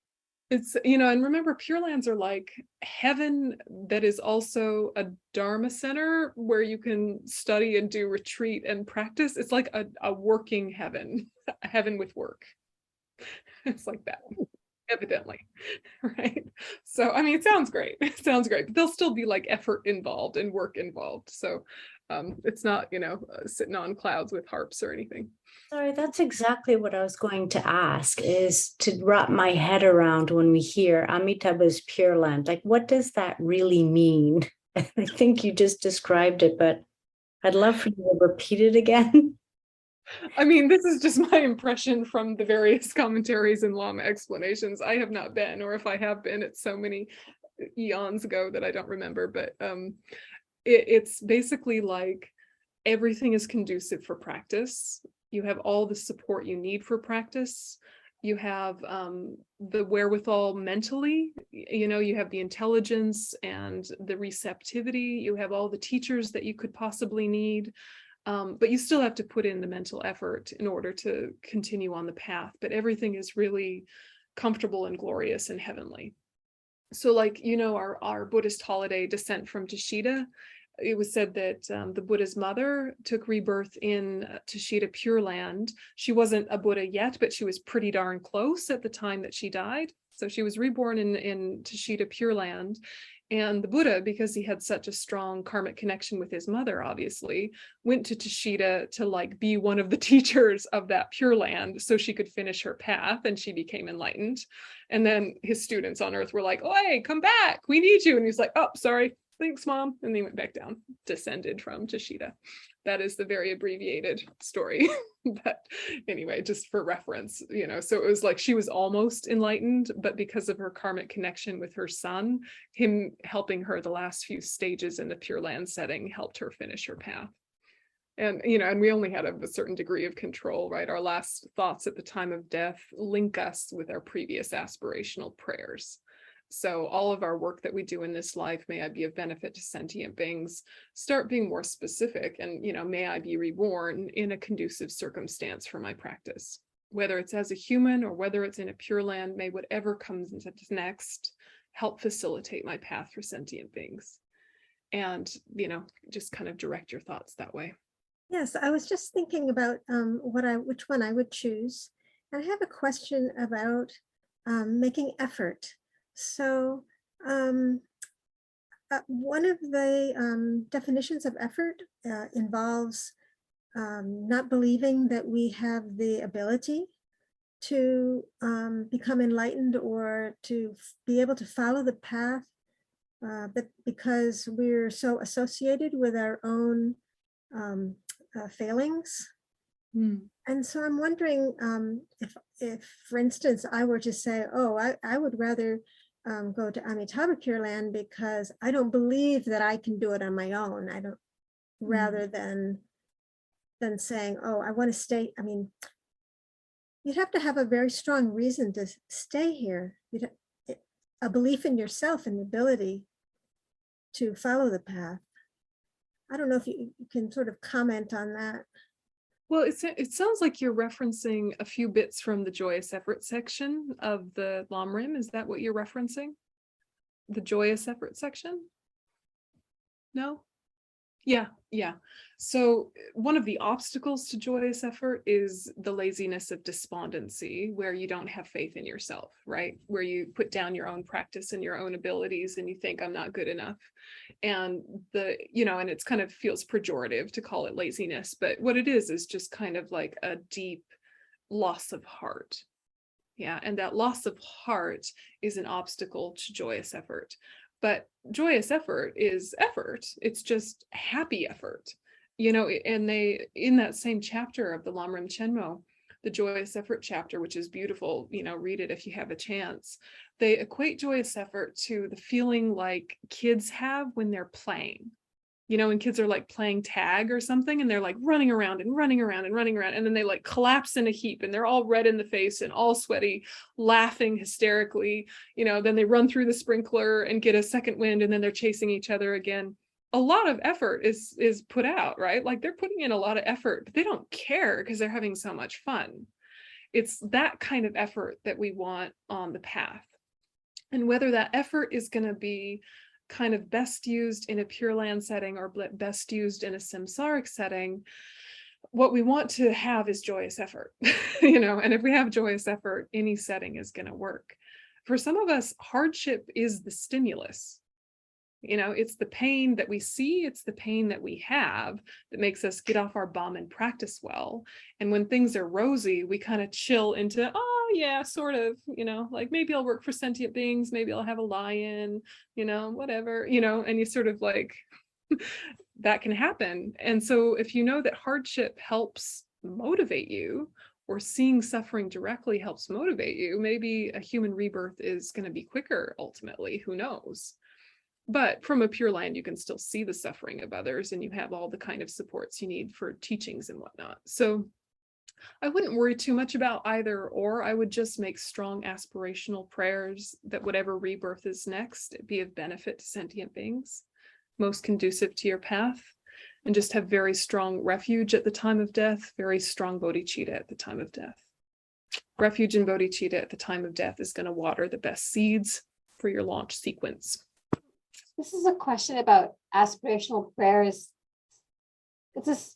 It's, and remember, Pure Lands are like heaven that is also a Dharma center where you can study and do retreat and practice. It's like a working heaven, a heaven with work. It's like that, evidently, right? So, it sounds great. It sounds great, but there'll still be like effort involved and work involved. So it's not, sitting on clouds with harps or anything. Sorry, that's exactly what I was going to ask, is to wrap my head around when we hear Amitabha's Pure Land. Like, what does that really mean? I think you just described it, but I'd love for you to repeat it again. This is just my impression from the various commentaries and Lama explanations. I have not been, or if I have been, it's so many eons ago that I don't remember, but it's basically like everything is conducive for practice. You have all the support you need for practice. You have the wherewithal mentally, you have the intelligence and the receptivity. You have all the teachers that you could possibly need. But you still have to put in the mental effort in order to continue on the path. But everything is really comfortable and glorious and heavenly. So like, our Buddhist holiday, Descent from Tushita, it was said that the Buddha's mother took rebirth in Tushita Pure Land. She wasn't a Buddha yet, but she was pretty darn close at the time that she died. So she was reborn in Tushita Pure Land. And the Buddha, because he had such a strong karmic connection with his mother, obviously, went to Tushita to like be one of the teachers of that Pure Land so she could finish her path, and she became enlightened. And then his students on earth were like, "Oh, hey, come back, we need you." And he's like, "Oh, sorry, thanks, Mom." And he went back down, descended from Tushita. That is the very abbreviated story. But anyway, just for reference, so it was like she was almost enlightened, but because of her karmic connection with her son, him helping her the last few stages in the Pure Land setting helped her finish her path. And, and we only had a certain degree of control, right? Our last thoughts at the time of death link us with our previous aspirational prayers. So all of our work that we do in this life, may I be of benefit to sentient beings, start being more specific, and, may I be reborn in a conducive circumstance for my practice. Whether it's as a human or whether it's in a Pure Land, may whatever comes next help facilitate my path for sentient beings. And, just kind of direct your thoughts that way. Yes, I was just thinking about which one I would choose. And I have a question about making effort. So one of the definitions of effort involves not believing that we have the ability to become enlightened or to be able to follow the path, but because we're so associated with our own failings. And so I'm wondering if, for instance, I were to say, "Oh, I would rather go to Amitabha Pure Land because I don't believe that I can do it on my own." I don't, rather than saying, "Oh, I want to stay." I mean, you'd have to have a very strong reason to stay here. A belief in yourself and ability to follow the path. I don't know if you can sort of comment on that. Well, it sounds like you're referencing a few bits from the joyous effort section of the Lamrim. Is that what you're referencing? The joyous effort section? No? Yeah. So one of the obstacles to joyous effort is the laziness of despondency, where you don't have faith in yourself, right? Where you put down your own practice and your own abilities and you think, "I'm not good enough." And and it's kind of feels pejorative to call it laziness, but what it is just kind of like a deep loss of heart. Yeah, and that loss of heart is an obstacle to joyous effort. But joyous effort is effort. It's just happy effort, and they, in that same chapter of the Lamrim Chenmo, the joyous effort chapter, which is beautiful, read it if you have a chance. They equate joyous effort to the feeling like kids have when they're playing. When kids are like playing tag or something, and they're like running around and running around and running around, and then they like collapse in a heap and they're all red in the face and all sweaty, laughing hysterically, then they run through the sprinkler and get a second wind, and then they're chasing each other again. A lot of effort is put out, right? Like they're putting in a lot of effort, but they don't care because they're having so much fun. It's that kind of effort that we want on the path. And whether that effort is going to be kind of best used in a Pure Land setting or best used in a samsaric setting, what we want to have is joyous effort, and if we have joyous effort, any setting is going to work. For some of us, hardship is the stimulus. It's the pain that we see, it's the pain that we have that makes us get off our bum and practice well. And when things are rosy, we kind of chill into, "Oh yeah, sort of, like maybe I'll work for sentient beings, maybe I'll have a lion, whatever, and you sort of like, that can happen. And so if you know that hardship helps motivate you, or seeing suffering directly helps motivate you, maybe a human rebirth is going to be quicker ultimately, who knows? But from a Pure Land, you can still see the suffering of others, and you have all the kind of supports you need for teachings and whatnot. So I wouldn't worry too much about either or. I would just make strong aspirational prayers that whatever rebirth is next, it be of benefit to sentient beings, most conducive to your path. and just have very strong refuge at the time of death, very strong bodhicitta at the time of death. Refuge and bodhicitta at the time of death is going to water the best seeds for your launch sequence. This is a question about aspirational prayers. It's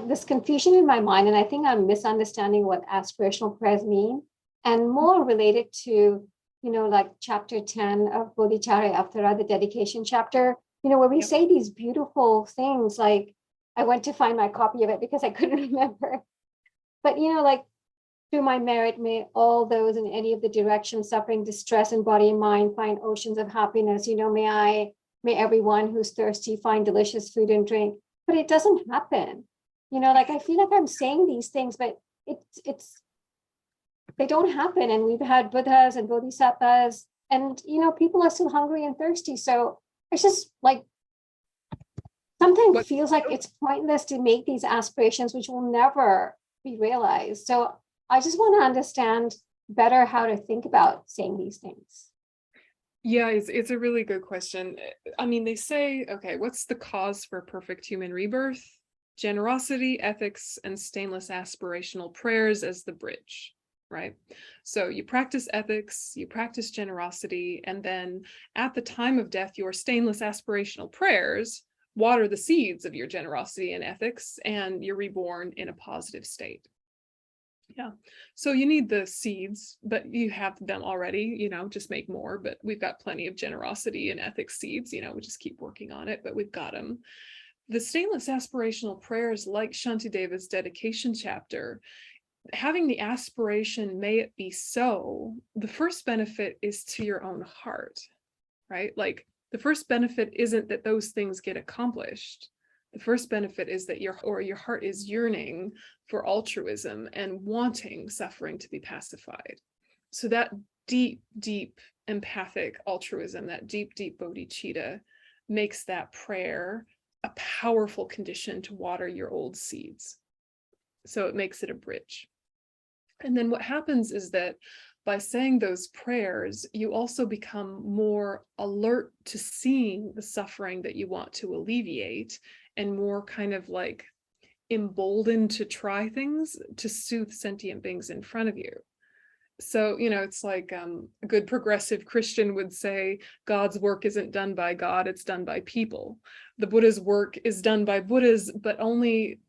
this confusion in my mind, and I think I'm misunderstanding what aspirational prayers mean, and more related to, like chapter 10 of Bodhicharya Avtara, the dedication chapter, where we say these beautiful things. Like, I went to find my copy of it because I couldn't remember. But, like, through my merit, may all those in any of the directions suffering distress in body and mind find oceans of happiness. May everyone who's thirsty find delicious food and drink. But it doesn't happen. I feel like I'm saying these things, but they don't happen. And we've had Buddhas and Bodhisattvas, and people are still hungry and thirsty. So it's just like, sometimes it feels like it's pointless to make these aspirations, which will never be realized. So I just want to understand better how to think about saying these things. Yeah, it's a really good question. I mean, they say, okay, what's the cause for perfect human rebirth? Generosity, ethics, and stainless aspirational prayers as the bridge, right? So you practice ethics, you practice generosity, and then at the time of death, your stainless aspirational prayers water the seeds of your generosity and ethics, and you're reborn in a positive state. Yeah, so you need the seeds, but you have them already, just make more. But we've got plenty of generosity and ethics seeds, we just keep working on it, but we've got them. The stainless aspirational prayers, like Shantideva's dedication chapter, having the aspiration, may it be so, the first benefit is to your own heart, right? Like, the first benefit isn't that those things get accomplished. The first benefit is that your heart is yearning for altruism and wanting suffering to be pacified. So that deep, deep empathic altruism, that deep, deep bodhicitta, makes that prayer a powerful condition to water your old seeds. So it makes it a bridge. And then what happens is that by saying those prayers, you also become more alert to seeing the suffering that you want to alleviate, and more kind of like emboldened to try things to soothe sentient beings in front of you. So, it's like a good progressive Christian would say, God's work isn't done by God, it's done by people. The Buddha's work is done by Buddhas, but only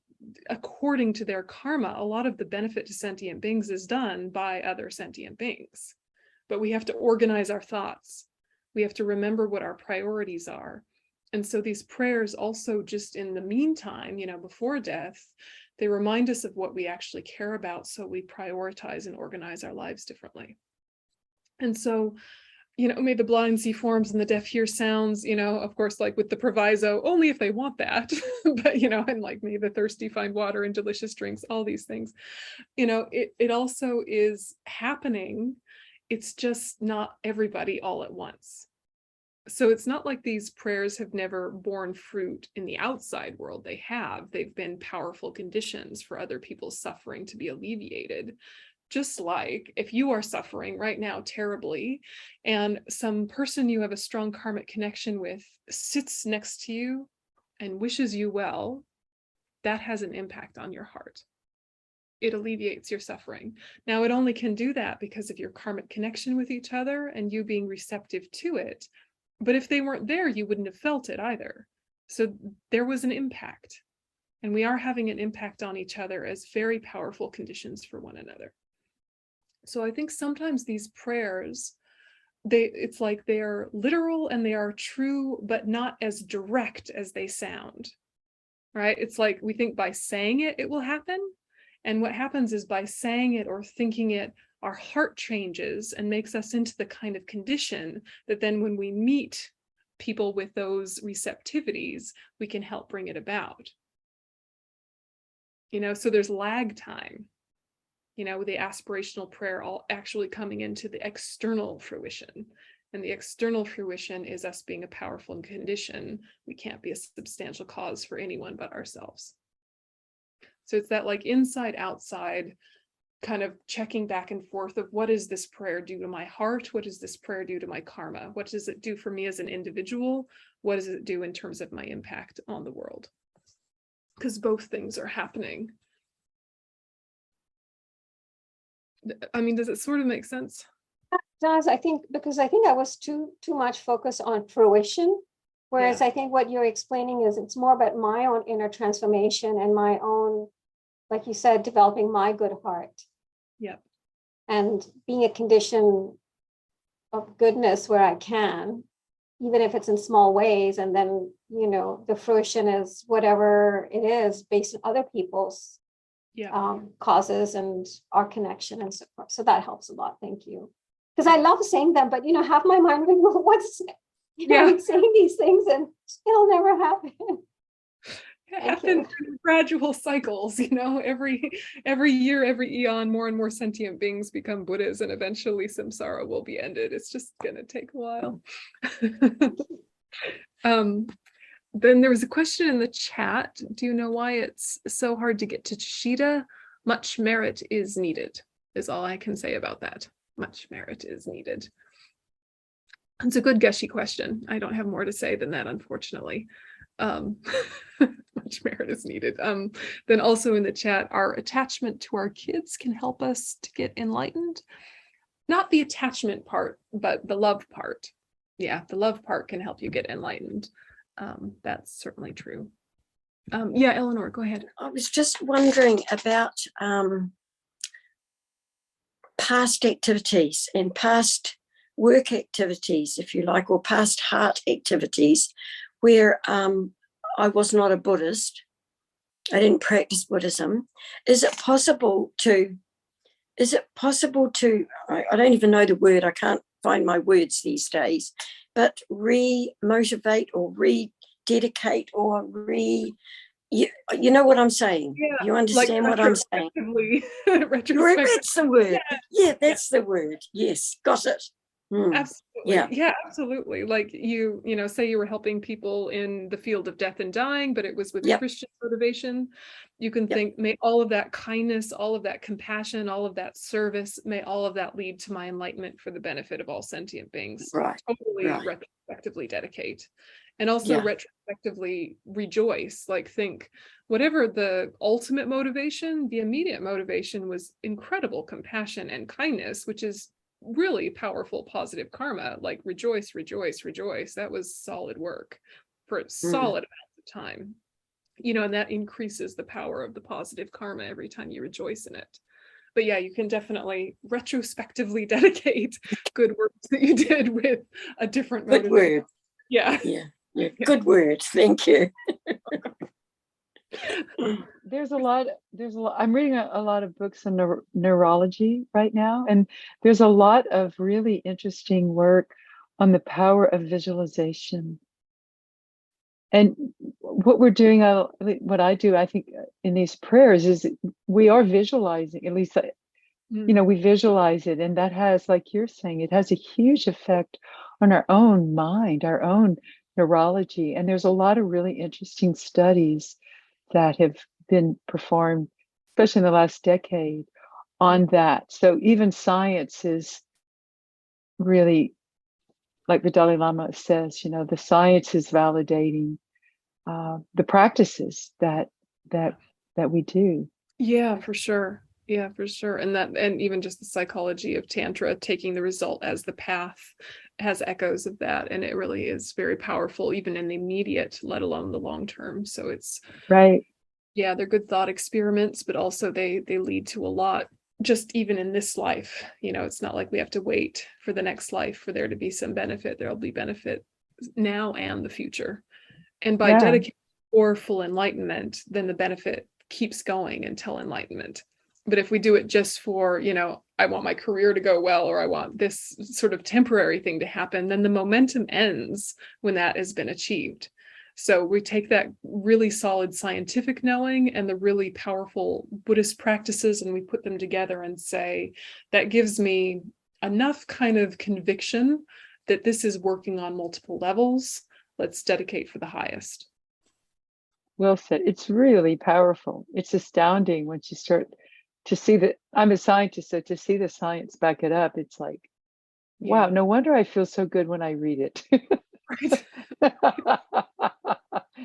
according to their karma. A lot of the benefit to sentient beings is done by other sentient beings. But we have to organize our thoughts. We have to remember what our priorities are. And so these prayers also, just in the meantime, before death, they remind us of what we actually care about, so we prioritize and organize our lives differently. And so, may the blind see forms and the deaf hear sounds, of course, like with the proviso, only if they want that, but, and like, may the thirsty find water and delicious drinks, all these things, it also is happening. It's just not everybody all at once. So it's not like these prayers have never borne fruit in the outside world. They have. They've been powerful conditions for other people's suffering to be alleviated. Just like if you are suffering right now terribly, and some person you have a strong karmic connection with sits next to you and wishes you well, that has an impact on your heart. It alleviates your suffering. Now, it only can do that because of your karmic connection with each other and you being receptive to it. But if they weren't there, you wouldn't have felt it either. So there was an impact. And we are having an impact on each other as very powerful conditions for one another. So I think sometimes these prayers, it's like they are literal and they are true, but not as direct as they sound, right? It's like we think by saying it, it will happen. And what happens is by saying it or thinking it, our heart changes and makes us into the kind of condition that then when we meet people with those receptivities, we can help bring it about. So there's lag time, with the aspirational prayer all actually coming into the external fruition. And the external fruition is us being a powerful condition. We can't be a substantial cause for anyone but ourselves. So it's that like inside outside kind of checking back and forth of what does this prayer do to my heart? What does this prayer do to my karma? What does it do for me as an individual? What does it do in terms of my impact on the world? Because both things are happening. I mean, does it sort of make sense? It does, I think, because I think I was too much focused on fruition. Whereas I think what you're explaining is it's more about my own inner transformation and my own, like you said, developing my good heart. Yeah. And being a condition of goodness where I can, even if it's in small ways. And then, the fruition is whatever it is based on other people's causes and our connection and so forth. So that helps a lot. Thank you. Because I love saying them, but half my mind going, well, what's I'm saying these things and it'll never happen. It happens in gradual cycles, every year, every eon, more and more sentient beings become Buddhas, and eventually samsara will be ended. It's just gonna take a while. Then there was a question in the chat. Do you know why it's so hard to get to Chitta? Much merit is needed, is all I can say about that. Much merit is needed. It's a good Geshe question. I don't have more to say than that, unfortunately. Much merit is needed. Then also in the chat, our attachment to our kids can help us to get enlightened. Not the attachment part, but the love part. Yeah, the love part can help you get enlightened. That's certainly true. Yeah, Eleanor, go ahead. I was just wondering about past activities and past work activities, if you like, or past heart activities where I was not a Buddhist. I didn't practice Buddhism. Is it possible to, I don't even know the word, I can't find my words these days, but re-motivate or rededicate or you know what I'm saying? Yeah, you understand like what I'm saying? That's the word. Yeah, that's the word. Yes, got it. Absolutely. Yeah, absolutely. Like you say you were helping people in the field of death and dying, but it was with Christian motivation. You can think, may all of that kindness, all of that compassion, all of that service, may all of that lead to my enlightenment for the benefit of all sentient beings. Right. Totally retrospectively dedicate. And also retrospectively rejoice. Like think, whatever the ultimate motivation, the immediate motivation was incredible compassion and kindness, which is really powerful positive karma. Like rejoice, rejoice, rejoice. That was solid work for a solid amount of time, and that increases the power of the positive karma every time you rejoice in it. But yeah, you can definitely retrospectively dedicate good work that you did with a different motivation. Good word. Yeah, good word. Thank you. There's a lot. I'm reading a lot of books on neurology right now, and there's a lot of really interesting work on the power of visualization. And what we're doing, what I do, I think, in these prayers is we are visualizing. At least, we visualize it, and that has, like you're saying, it has a huge effect on our own mind, our own neurology. And there's a lot of really interesting studies that have been performed, especially in the last decade, on that. So even science is really, like the Dalai Lama says, the science is validating the practices that we do. Yeah, for sure. Yeah, for sure. And even just the psychology of Tantra, taking the result as the path, has echoes of that. And it really is very powerful, even in the immediate, let alone the long term. So it's right. Yeah, they're good thought experiments, but also they lead to a lot, just even in this life. It's not like we have to wait for the next life for there to be some benefit. There'll be benefit now and the future. And by dedicating for full enlightenment, then the benefit keeps going until enlightenment. But if we do it just for, I want my career to go well, or I want this sort of temporary thing to happen, then the momentum ends when that has been achieved. So we take that really solid scientific knowing and the really powerful Buddhist practices, and we put them together and say, that gives me enough kind of conviction that this is working on multiple levels. Let's dedicate for the highest. Well said. It's really powerful. It's astounding once you start to see that I'm a scientist, so to see the science back it up, it's like, wow, Yeah. no wonder I feel so good when I read it. Right.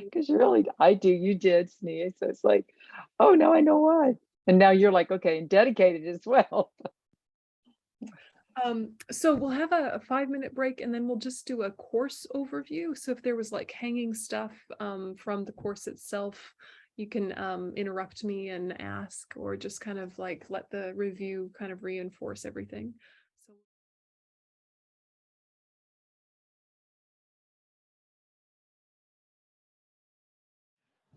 Because really, I do, you did, Sneha. So it's like, oh, now I know why. And now you're like, okay, and dedicated as well. So we'll have a 5-minute break and then we'll just do a course overview. So if there was like hanging stuff from the course itself, you can interrupt me and ask, or just kind of like let the review kind of reinforce everything.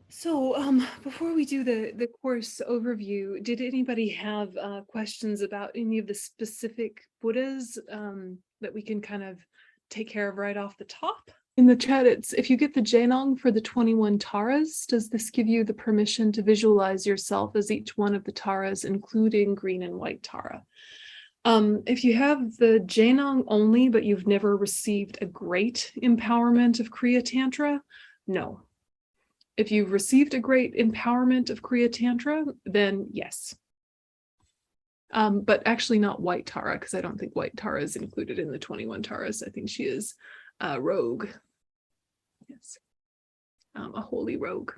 So before we do the course overview, did anybody have questions about any of the specific Buddhas that we can kind of take care of right off the top? In the chat, it's if you get the Jainong for the 21 Taras, does this give you the permission to visualize yourself as each one of the Taras, including green and white Tara? If you have the Jainong only, but you've never received a great empowerment of Kriya Tantra, no. If you've received a great empowerment of Kriya Tantra, then yes. But actually not white Tara, because I don't think white Tara is included in the 21 Taras. I think she is a rogue. Yes, a holy rogue.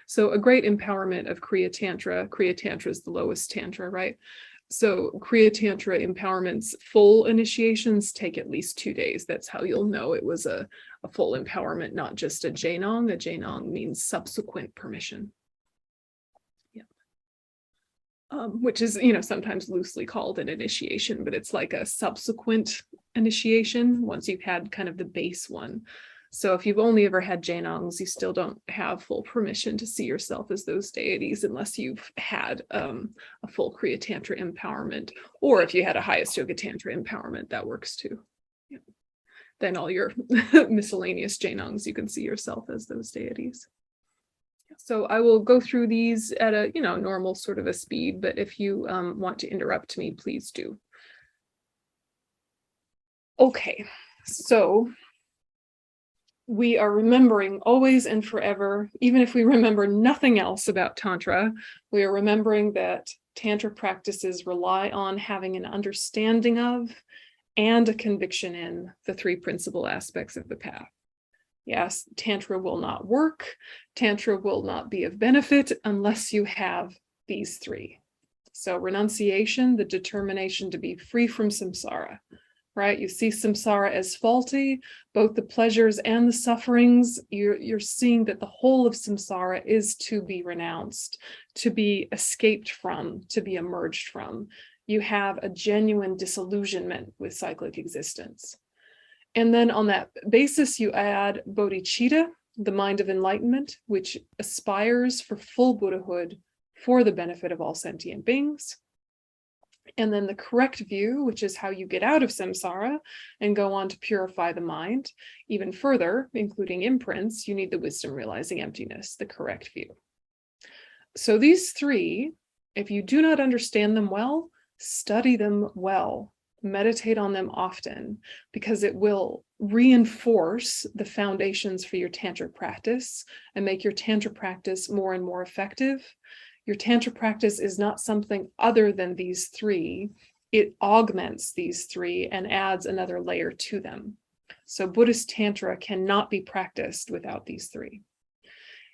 So a great empowerment of Kriya Tantra. Kriya Tantra is the lowest Tantra, right? So Kriya Tantra empowerments, full initiations take at least 2 days. That's how you'll know it was a full empowerment, not just a Jainong. A Jainong means subsequent permission. Yeah. Which is, sometimes loosely called an initiation, but it's like a subsequent initiation once you've had kind of the base one. So if you've only ever had Jainongs, you still don't have full permission to see yourself as those deities unless you've had a full Kriya Tantra empowerment, or if you had a highest Yoga Tantra empowerment, that works too. Yeah. Then all your miscellaneous Jainongs, you can see yourself as those deities. So I will go through these at a normal sort of a speed, but if you want to interrupt me, please do. Okay, so we are remembering always and forever, even if we remember nothing else about Tantra, we are remembering that Tantra practices rely on having an understanding of and a conviction in the 3 principal aspects of the path. Yes, Tantra will not work. Tantra will not be of benefit unless you have these 3. So renunciation, the determination to be free from samsara. Right? You see samsara as faulty, both the pleasures and the sufferings. You're seeing that the whole of samsara is to be renounced, to be escaped from, to be emerged from. You have a genuine disillusionment with cyclic existence. And then on that basis, you add bodhicitta, the mind of enlightenment, which aspires for full Buddhahood for the benefit of all sentient beings. And then the correct view, which is how you get out of samsara and go on to purify the mind even further, including imprints. You need the wisdom realizing emptiness, the correct view. So these 3, if you do not understand them well, study them well, meditate on them often, because it will reinforce the foundations for your Tantra practice and make your Tantra practice more and more effective. Your Tantra practice is not something other than these 3. It augments these 3 and adds another layer to them. So Buddhist Tantra cannot be practiced without these 3.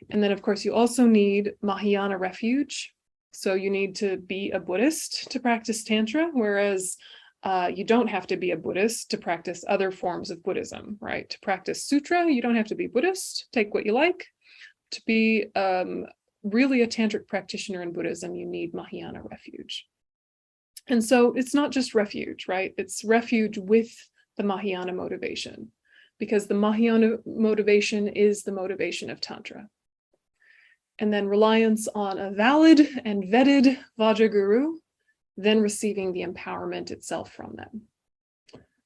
And then, of course, you also need Mahayana refuge. So you need to be a Buddhist to practice Tantra, whereas you don't have to be a Buddhist to practice other forms of Buddhism, right? To practice Sutra, you don't have to be Buddhist. Take what you like. To be really a tantric practitioner in Buddhism, you need Mahayana refuge. And so it's not just refuge, right? It's refuge with the Mahayana motivation, because the Mahayana motivation is the motivation of Tantra. And then reliance on a valid and vetted Vajraguru, then receiving the empowerment itself from them.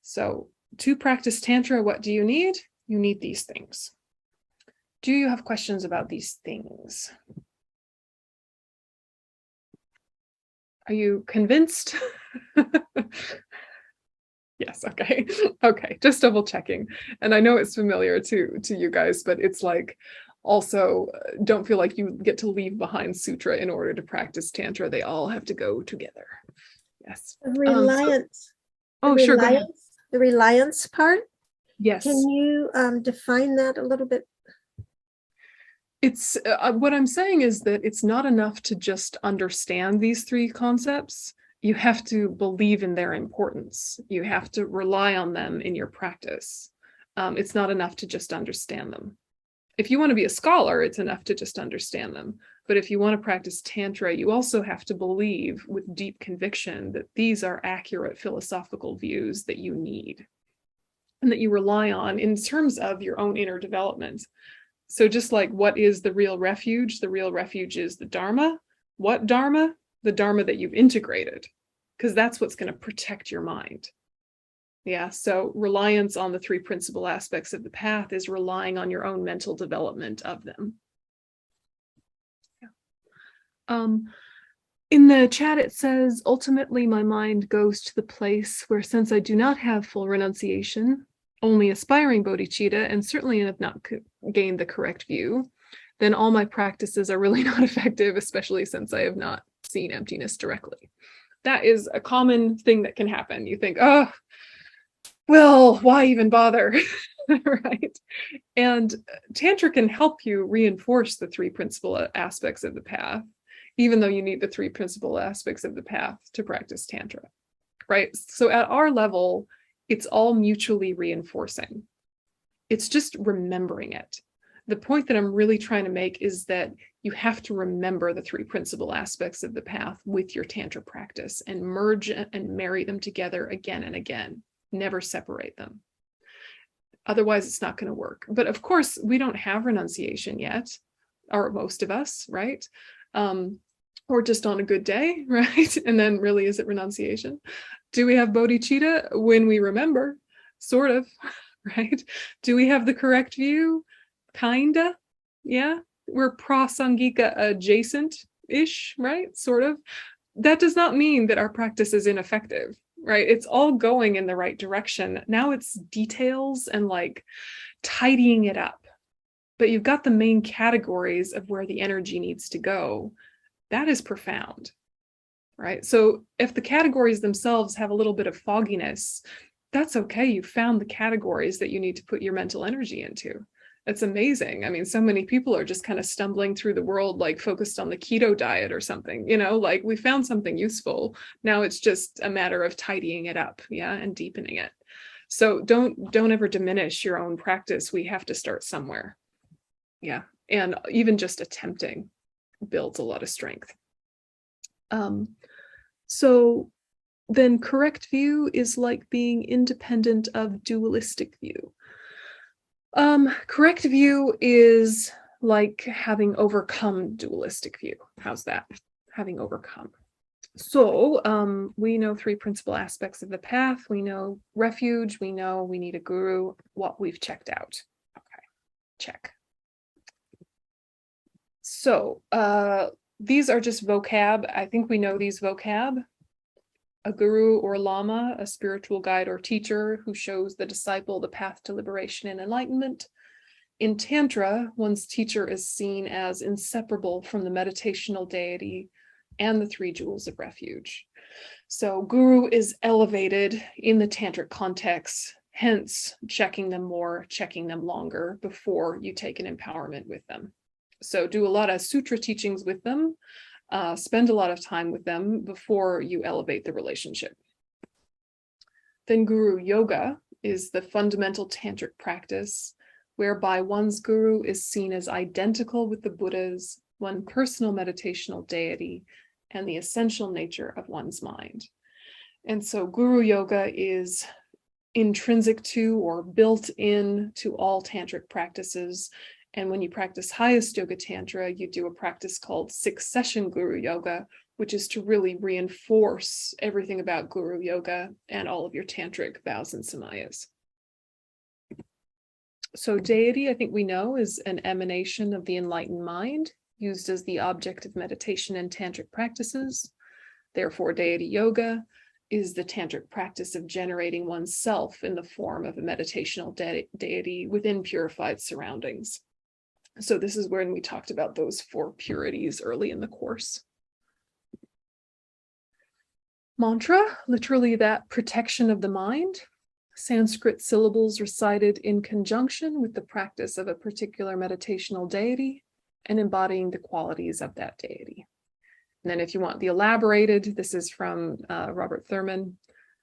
So to practice Tantra, what do you need? You need these things. Do you have questions about these things? Are you convinced? Yes, okay. Okay, just double checking. And I know it's familiar to you guys, but it's like also don't feel like you get to leave behind sutra in order to practice tantra. They all have to go together. Yes. Reliance. Sure, go ahead. The reliance part. Yes. Can you define that a little bit? It's what I'm saying is that it's not enough to just understand these three concepts. You have to believe in their importance. You have to rely on them in your practice. It's not enough to just understand them. If you want to be a scholar, it's enough to just understand them. But if you want to practice Tantra, you also have to believe with deep conviction that these are accurate philosophical views that you need and that you rely on in terms of your own inner development. So just like what is the real refuge? The real refuge is the Dharma. What Dharma? The Dharma that you've integrated, because that's what's going to protect your mind. Yeah, so reliance on the three principal aspects of the path is relying on your own mental development of them. Yeah. In the chat, it says, ultimately, my mind goes to the place where, since I do not have full renunciation, only aspiring bodhicitta, and certainly have not gained the correct view, then all my practices are really not effective, especially since I have not seen emptiness directly. That is a common thing that can happen. You think, oh, well, why even bother? Right? And Tantra can help you reinforce the three principal aspects of the path, even though you need the three principal aspects of the path to practice Tantra, right? So at our level, it's all mutually reinforcing. It's just remembering it. The point that I'm really trying to make is that you have to remember the three principal aspects of the path with your Tantra practice and merge and marry them together again and again. Never separate them. Otherwise, it's not going to work. But of course, we don't have renunciation yet, or most of us, right? Or just on a good day, right? And then really, is it renunciation? Do we have bodhicitta? When we remember, sort of, right? Do we have the correct view? Kinda, yeah. We're prasangika adjacent-ish, right? Sort of. That does not mean that our practice is ineffective, right? It's all going in the right direction. Now it's details and like tidying it up. But you've got the main categories of where the energy needs to go. That is profound, right? So if the categories themselves have a little bit of fogginess, that's okay. You found the categories that you need to put your mental energy into. It's amazing. I mean, so many people are just kind of stumbling through the world, like focused on the keto diet or something, you know, like we found something useful. Now it's just a matter of tidying it up, yeah, and deepening it. So don't ever diminish your own practice. We have to start somewhere. Yeah. And even just attempting builds a lot of strength. So then correct view is like being independent of dualistic view. Correct view is like having overcome dualistic view. How's that? Having overcome. So we know three principal aspects of the path. We know refuge. We know we need a guru. What we've checked out. Okay, check. So these are just vocab. I think we know these vocab. A guru or lama, a spiritual guide or teacher who shows the disciple the path to liberation and enlightenment. In Tantra, one's teacher is seen as inseparable from the meditational deity and the three jewels of refuge. So guru is elevated in the Tantric context, hence checking them more, checking them longer before you take an empowerment with them. So do a lot of sutra teachings with them, spend a lot of time with them before you elevate the relationship. Then guru yoga is the fundamental tantric practice whereby one's guru is seen as identical with the Buddha's, one personal meditational deity, and the essential nature of one's mind. And so guru yoga is intrinsic to or built in to all tantric practices. And when you practice highest yoga tantra, you do a practice called 6-session guru yoga, which is to really reinforce everything about guru yoga and all of your tantric vows and samayas. So deity, I think we know, is an emanation of the enlightened mind, used as the object of meditation and tantric practices. Therefore, deity yoga is the tantric practice of generating oneself in the form of a meditational deity within purified surroundings. So this is when we talked about those 4 purities early in the course. Mantra, literally that protection of the mind. Sanskrit syllables recited in conjunction with the practice of a particular meditational deity and embodying the qualities of that deity. And then if you want the elaborated, this is from Robert Thurman.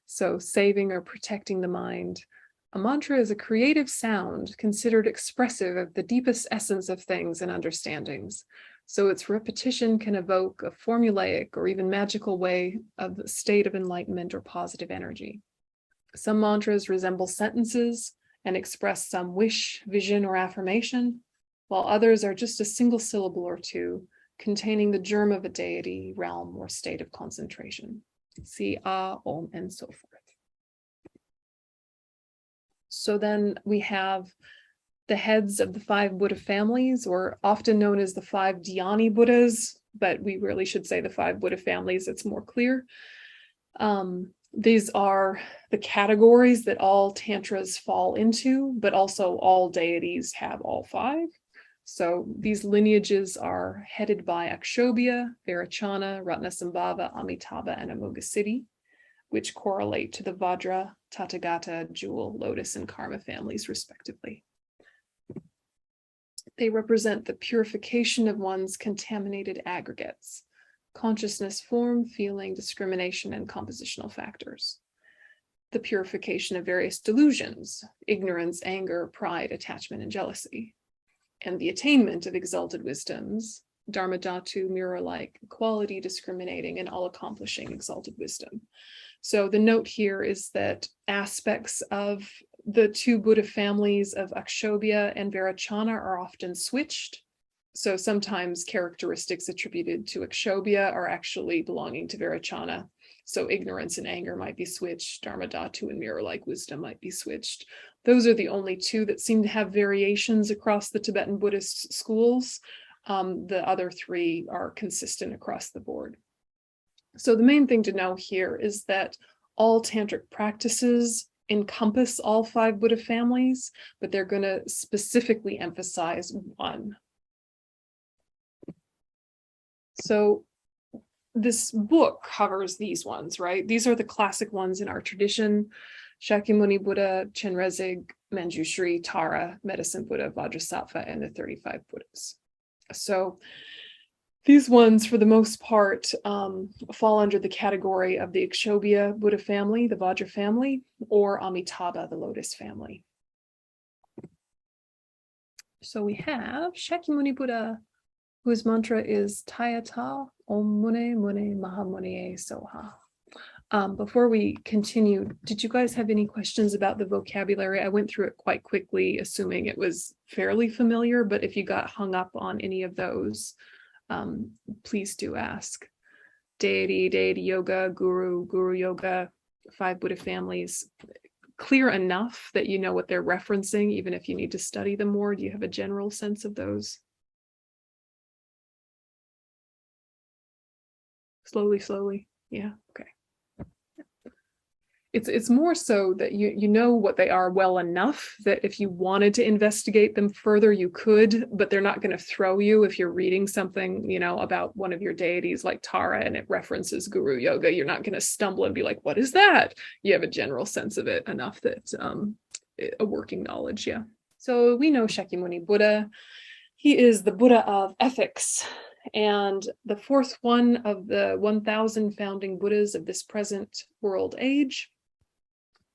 So saving or protecting the mind. A mantra is a creative sound considered expressive of the deepest essence of things and understandings. So its repetition can evoke a formulaic or even magical way of the state of enlightenment or positive energy. Some mantras resemble sentences and express some wish, vision, or affirmation, while others are just a single syllable or two, containing the germ of a deity, realm, or state of concentration. See Ah, Om, and so forth. So then we have the heads of the 5 Buddha families, or often known as the 5 Dhyani Buddhas, but we really should say the 5 Buddha families, it's more clear. These are the categories that all tantras fall into, but also all deities have all 5. So these lineages are headed by Akshobhya, Vairocana, Ratnasambhava, Amitabha, and Amoghasiddhi, which correlate to the Vajra, Tathagata, Jewel, Lotus, and Karma families, respectively. They represent the purification of one's contaminated aggregates: consciousness, form, feeling, discrimination, and compositional factors. The purification of various delusions: ignorance, anger, pride, attachment, and jealousy. And the attainment of exalted wisdoms: Dharma Dhatu, mirror-like, quality, discriminating, and all-accomplishing exalted wisdom. So the note here is that aspects of the 2 Buddha families of Akshobhya and Vairocana are often switched. So sometimes characteristics attributed to Akshobhya are actually belonging to Vairocana. So ignorance and anger might be switched. Dharma Dhatu and mirror-like wisdom might be switched. Those are the only 2 that seem to have variations across the Tibetan Buddhist schools. The other 3 are consistent across the board. So the main thing to know here is that all tantric practices encompass all 5 Buddha families, but they're going to specifically emphasize one. So this book covers these ones, right? These are the classic ones in our tradition: Shakyamuni Buddha, Chenrezig, Manjushri, Tara, Medicine Buddha, Vajrasattva, and the 35 Buddhas. So these ones, for the most part, fall under the category of the Akshobhya Buddha family, the Vajra family, or Amitabha, the Lotus family. So we have Shakyamuni Buddha, whose mantra is Tayata Om Mune Mune Mahamune Soha. Before we continue, did you guys have any questions about the vocabulary? I went through it quite quickly, assuming it was fairly familiar, but if you got hung up on any of those, please do ask. Deity, deity yoga, guru, guru yoga, 5 Buddha families, clear enough that you know what they're referencing, even if you need to study them more. Do you have a general sense of those? Slowly. Yeah, okay. It's more so that you know what they are well enough that if you wanted to investigate them further, you could, but they're not going to throw you if you're reading something, about one of your deities like Tara and it references Guru Yoga. You're not going to stumble and be like, what is that? You have a general sense of it enough that a working knowledge, yeah. So we know Shakyamuni Buddha. He is the Buddha of ethics, and the 4th one of the 1,000 founding Buddhas of this present world age.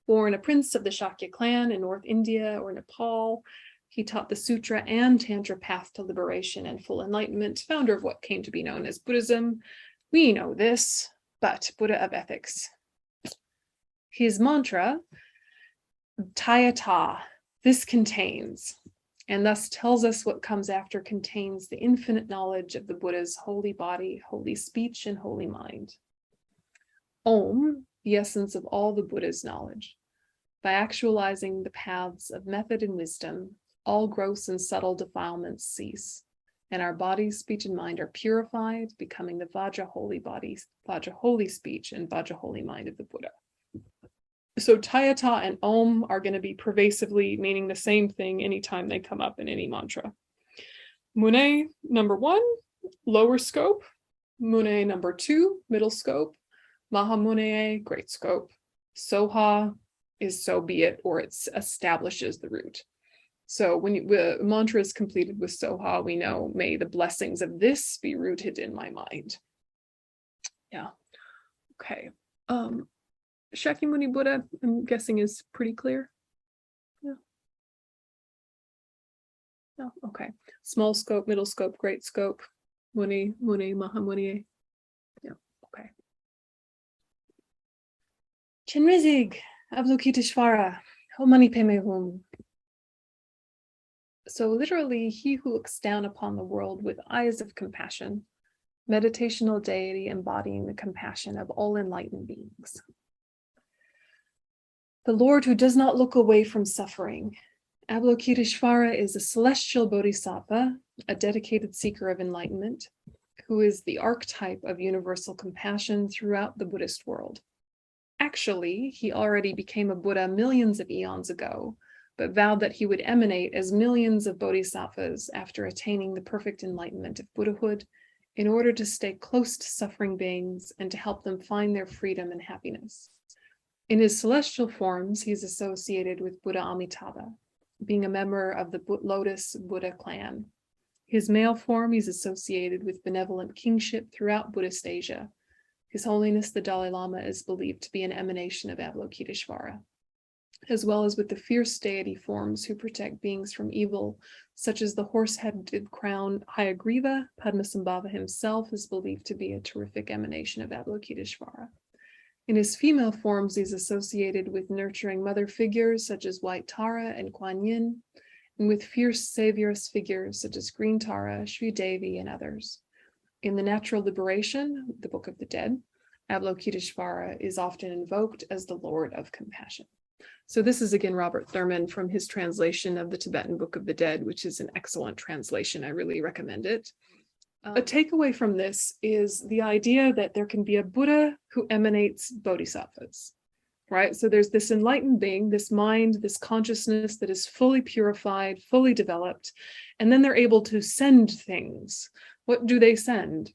Born a prince of the Shakya clan in North India or Nepal, he taught the Sutra and Tantra path to liberation and full enlightenment, founder of what came to be known as Buddhism. We know this, but Buddha of ethics. His mantra, Tayata, this contains, and thus tells us what comes after, contains the infinite knowledge of the Buddha's holy body, holy speech, and holy mind. Om, the essence of all the Buddha's knowledge. By actualizing the paths of method and wisdom, all gross and subtle defilements cease, and our body, speech, and mind are purified, becoming the Vajra holy body, Vajra holy speech, and Vajra holy mind of the Buddha. So Tayata and Om are going to be pervasively meaning the same thing anytime they come up in any mantra. Mune number 1, lower scope. Mune number 2, middle scope. Mahamune, great scope. Soha is so be it, or it establishes the root. So when the mantra is completed with Soha, we know, may the blessings of this be rooted in my mind. Yeah. Okay. Shakyamuni Buddha, I'm guessing, is pretty clear. Yeah. No, okay. Small scope, middle scope, great scope. Muni, Mahamuni. Yeah, okay. Chenrezig, Avalokiteshvara, Omani Peme Hum. So literally, he who looks down upon the world with eyes of compassion, meditational deity embodying the compassion of all enlightened beings. The Lord who does not look away from suffering. Avalokiteshvara is a celestial bodhisattva, a dedicated seeker of enlightenment, who is the archetype of universal compassion throughout the Buddhist world. Actually, he already became a Buddha millions of eons ago, but vowed that he would emanate as millions of bodhisattvas after attaining the perfect enlightenment of Buddhahood in order to stay close to suffering beings and to help them find their freedom and happiness. In his celestial forms, he's associated with Buddha Amitabha, being a member of the Lotus Buddha clan. His male form, he's associated with benevolent kingship throughout Buddhist Asia. His Holiness the Dalai Lama is believed to be an emanation of Avalokiteshvara, as well as with the fierce deity forms who protect beings from evil, such as the horse-headed crown Hayagriva. Padmasambhava himself is believed to be a terrific emanation of Avalokiteshvara. In his female forms, he's associated with nurturing mother figures such as White Tara and Kuan Yin, and with fierce savioress figures such as Green Tara, Sri Devi, and others. In the Natural Liberation, the Book of the Dead, Avalokiteshvara is often invoked as the Lord of Compassion. So this is again Robert Thurman from his translation of the Tibetan Book of the Dead, which is an excellent translation. I really recommend it. A takeaway from this is the idea that there can be a Buddha who emanates bodhisattvas, right? So there's this enlightened being, this mind, this consciousness that is fully purified, fully developed, and then they're able to send things. What do they send?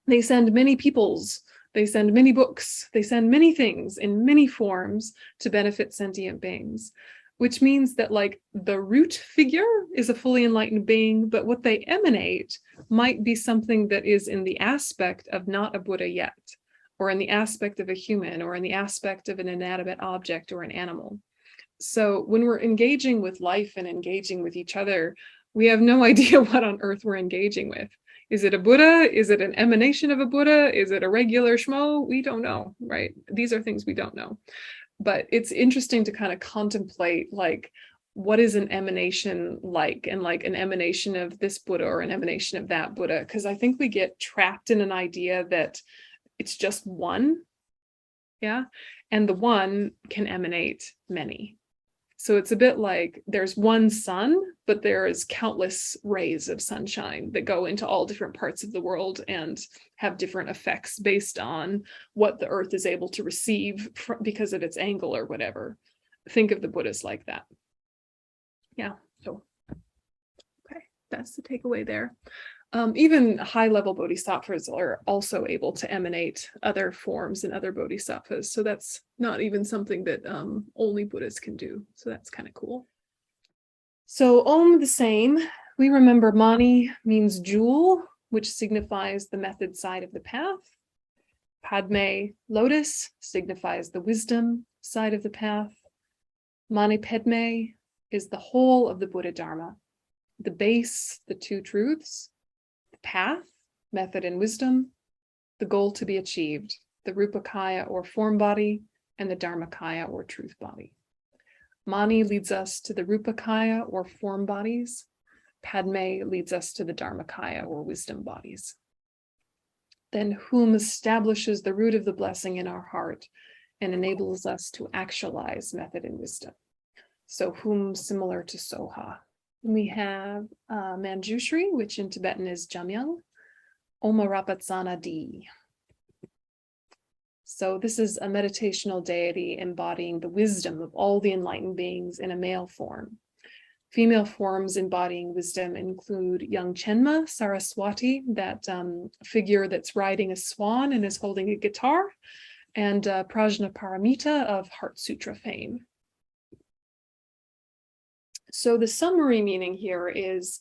They send many peoples, they send many books, they send many things in many forms to benefit sentient beings, which means that like the root figure is a fully enlightened being, but what they emanate might be something that is in the aspect of not a Buddha yet, or in the aspect of a human, or in the aspect of an inanimate object or an animal. So when we're engaging with life and engaging with each other, we have no idea what on earth we're engaging with. Is it a Buddha? Is it an emanation of a Buddha? Is it a regular schmo? We don't know, right? These are things we don't know. But it's interesting to kind of contemplate like, what is an emanation like, and like an emanation of this Buddha or an emanation of that Buddha? Because I think we get trapped in an idea that it's just one, yeah? And the one can emanate many. So it's a bit like there's one sun, but there is countless rays of sunshine that go into all different parts of the world and have different effects based on what the earth is able to receive because of its angle or whatever. Think of the Buddhas like that. Yeah, so, okay, that's the takeaway there. Even high-level bodhisattvas are also able to emanate other forms and other bodhisattvas. So that's not even something that only Buddhas can do. So that's kind of cool. So Om the same, we remember Mani means jewel, which signifies the method side of the path. Padme, lotus, signifies the wisdom side of the path. Mani Padme is the whole of the Buddha Dharma, the base, the two truths, the path, method and wisdom, the goal to be achieved, the Rupakaya or form body, and the Dharmakaya or truth body. Mani leads us to the Rupakaya or form bodies. Padme leads us to the Dharmakaya or wisdom bodies. Then whom establishes the root of the blessing in our heart and enables us to actualize method and wisdom. So whom similar to Soha. We have Manjushri, which in Tibetan is Jamyang, Omarapatsana Di. So this is a meditational deity embodying the wisdom of all the enlightened beings in a male form. Female forms embodying wisdom include young Chenma, Saraswati, that figure that's riding a swan and is holding a guitar, and Prajna Paramita of Heart Sutra fame. So the summary meaning here is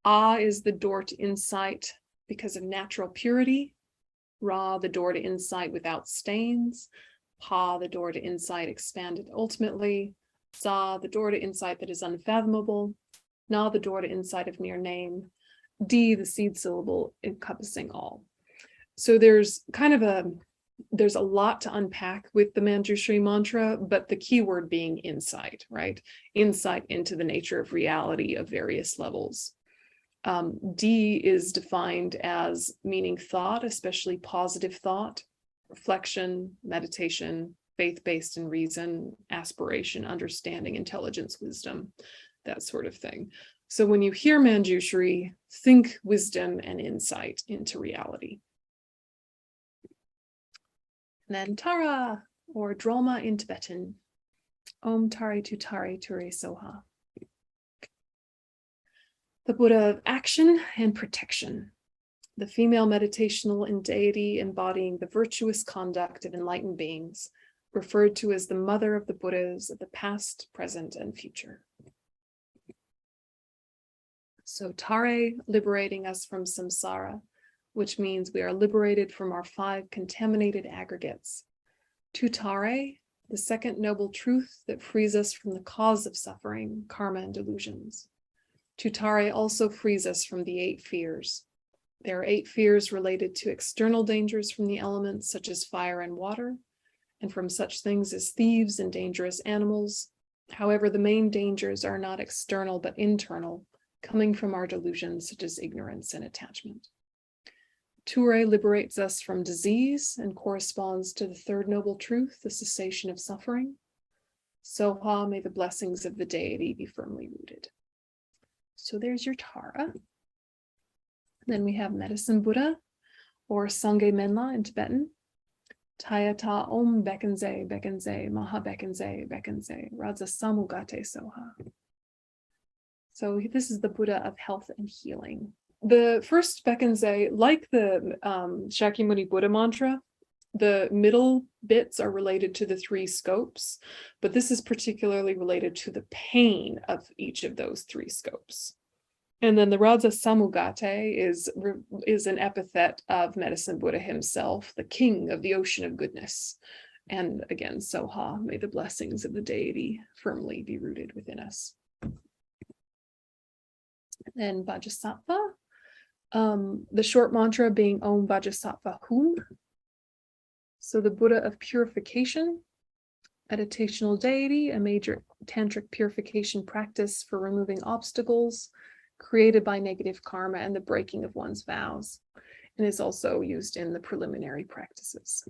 Ah is the door to insight because of natural purity, Ra, the door to insight without stains, Pa, the door to insight expanded ultimately, Sa, the door to insight that is unfathomable, Na, the door to insight of mere name, D, the seed syllable encompassing all. So there's a lot to unpack with the Manjushri mantra, but the key word being insight, right? Insight into the nature of reality of various levels. D is defined as meaning thought, especially positive thought, reflection, meditation, faith-based and reason, aspiration, understanding, intelligence, wisdom, that sort of thing. So when you hear Manjushri, think wisdom and insight into reality. And then Tara, or Drolma in Tibetan. Om Tare Tutare Ture Soha. The Buddha of action and protection. The female meditational and deity embodying the virtuous conduct of enlightened beings, referred to as the mother of the Buddhas of the past, present, and future. So Tare, liberating us from samsara, which means we are liberated from our 5 contaminated aggregates. Tutare, the second noble truth that frees us from the cause of suffering, karma and delusions. Tutare also frees us from the 8 fears. There are 8 fears related to external dangers from the elements such as fire and water, and from such things as thieves and dangerous animals. However, the main dangers are not external but internal, coming from our delusions such as ignorance and attachment. Ture liberates us from disease and corresponds to the 3rd noble truth, the cessation of suffering. Soha, may the blessings of the deity be firmly rooted. So there's your Tara. Then we have Medicine Buddha, or Sangye Menla in Tibetan. Tayata Om Bekenze, Bekenze, Maha Bekenze, Bekenze, Raja Samugate Soha. So this is the Buddha of health and healing. The first Bekenze, like the Shakyamuni Buddha mantra, the middle bits are related to the 3 scopes, but this is particularly related to the pain of each of those 3 scopes. And then the Raja Samugate is an epithet of Medicine Buddha himself, the king of the ocean of goodness. And again, Soha, may the blessings of the deity firmly be rooted within us. Then Vajrasattva, the short mantra being Om Vajrasattva Hum. So the Buddha of purification, meditational deity, a major tantric purification practice for removing obstacles created by negative karma and the breaking of one's vows, and is also used in the preliminary practices.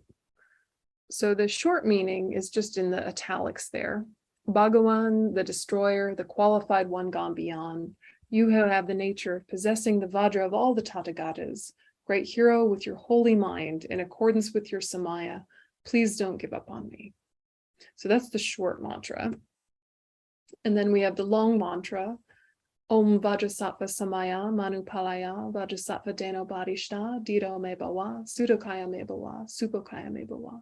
So the short meaning is just in the italics there. Bhagawan, the destroyer, the qualified one gone beyond, you who have the nature of possessing the Vajra of all the Tathagatas, great hero with your holy mind in accordance with your Samaya, please don't give up on me. So that's the short mantra. And then we have the long mantra, Om Vajrasattva Samaya Manupalaya Vajrasattva Deno Badishta Dido Me Bawa Sudokaya Me Bawa Supokaya Me Bawa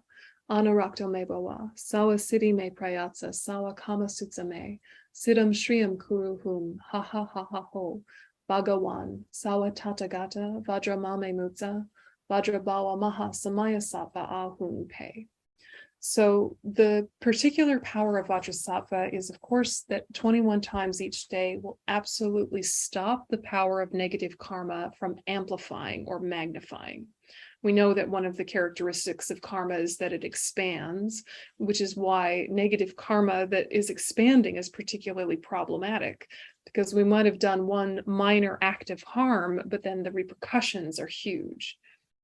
Anarakto Me Bawa Sawa Siddhi Me Prayatsa Sawa Kama Sutsa Me Siddham Shriyam Kuru Hum Ha Ha Ha Ha Ho Bhagawan Sawa Tathagata Vajramame Mutsa Vajrabawa Maha Samaya Sattva Ahun Pe. So the particular power of Vajrasattva is, of course, that 21 times each day will absolutely stop the power of negative karma from amplifying or magnifying. We know that one of the characteristics of karma is that it expands, which is why negative karma that is expanding is particularly problematic, because we might have done one minor act of harm, but then the repercussions are huge.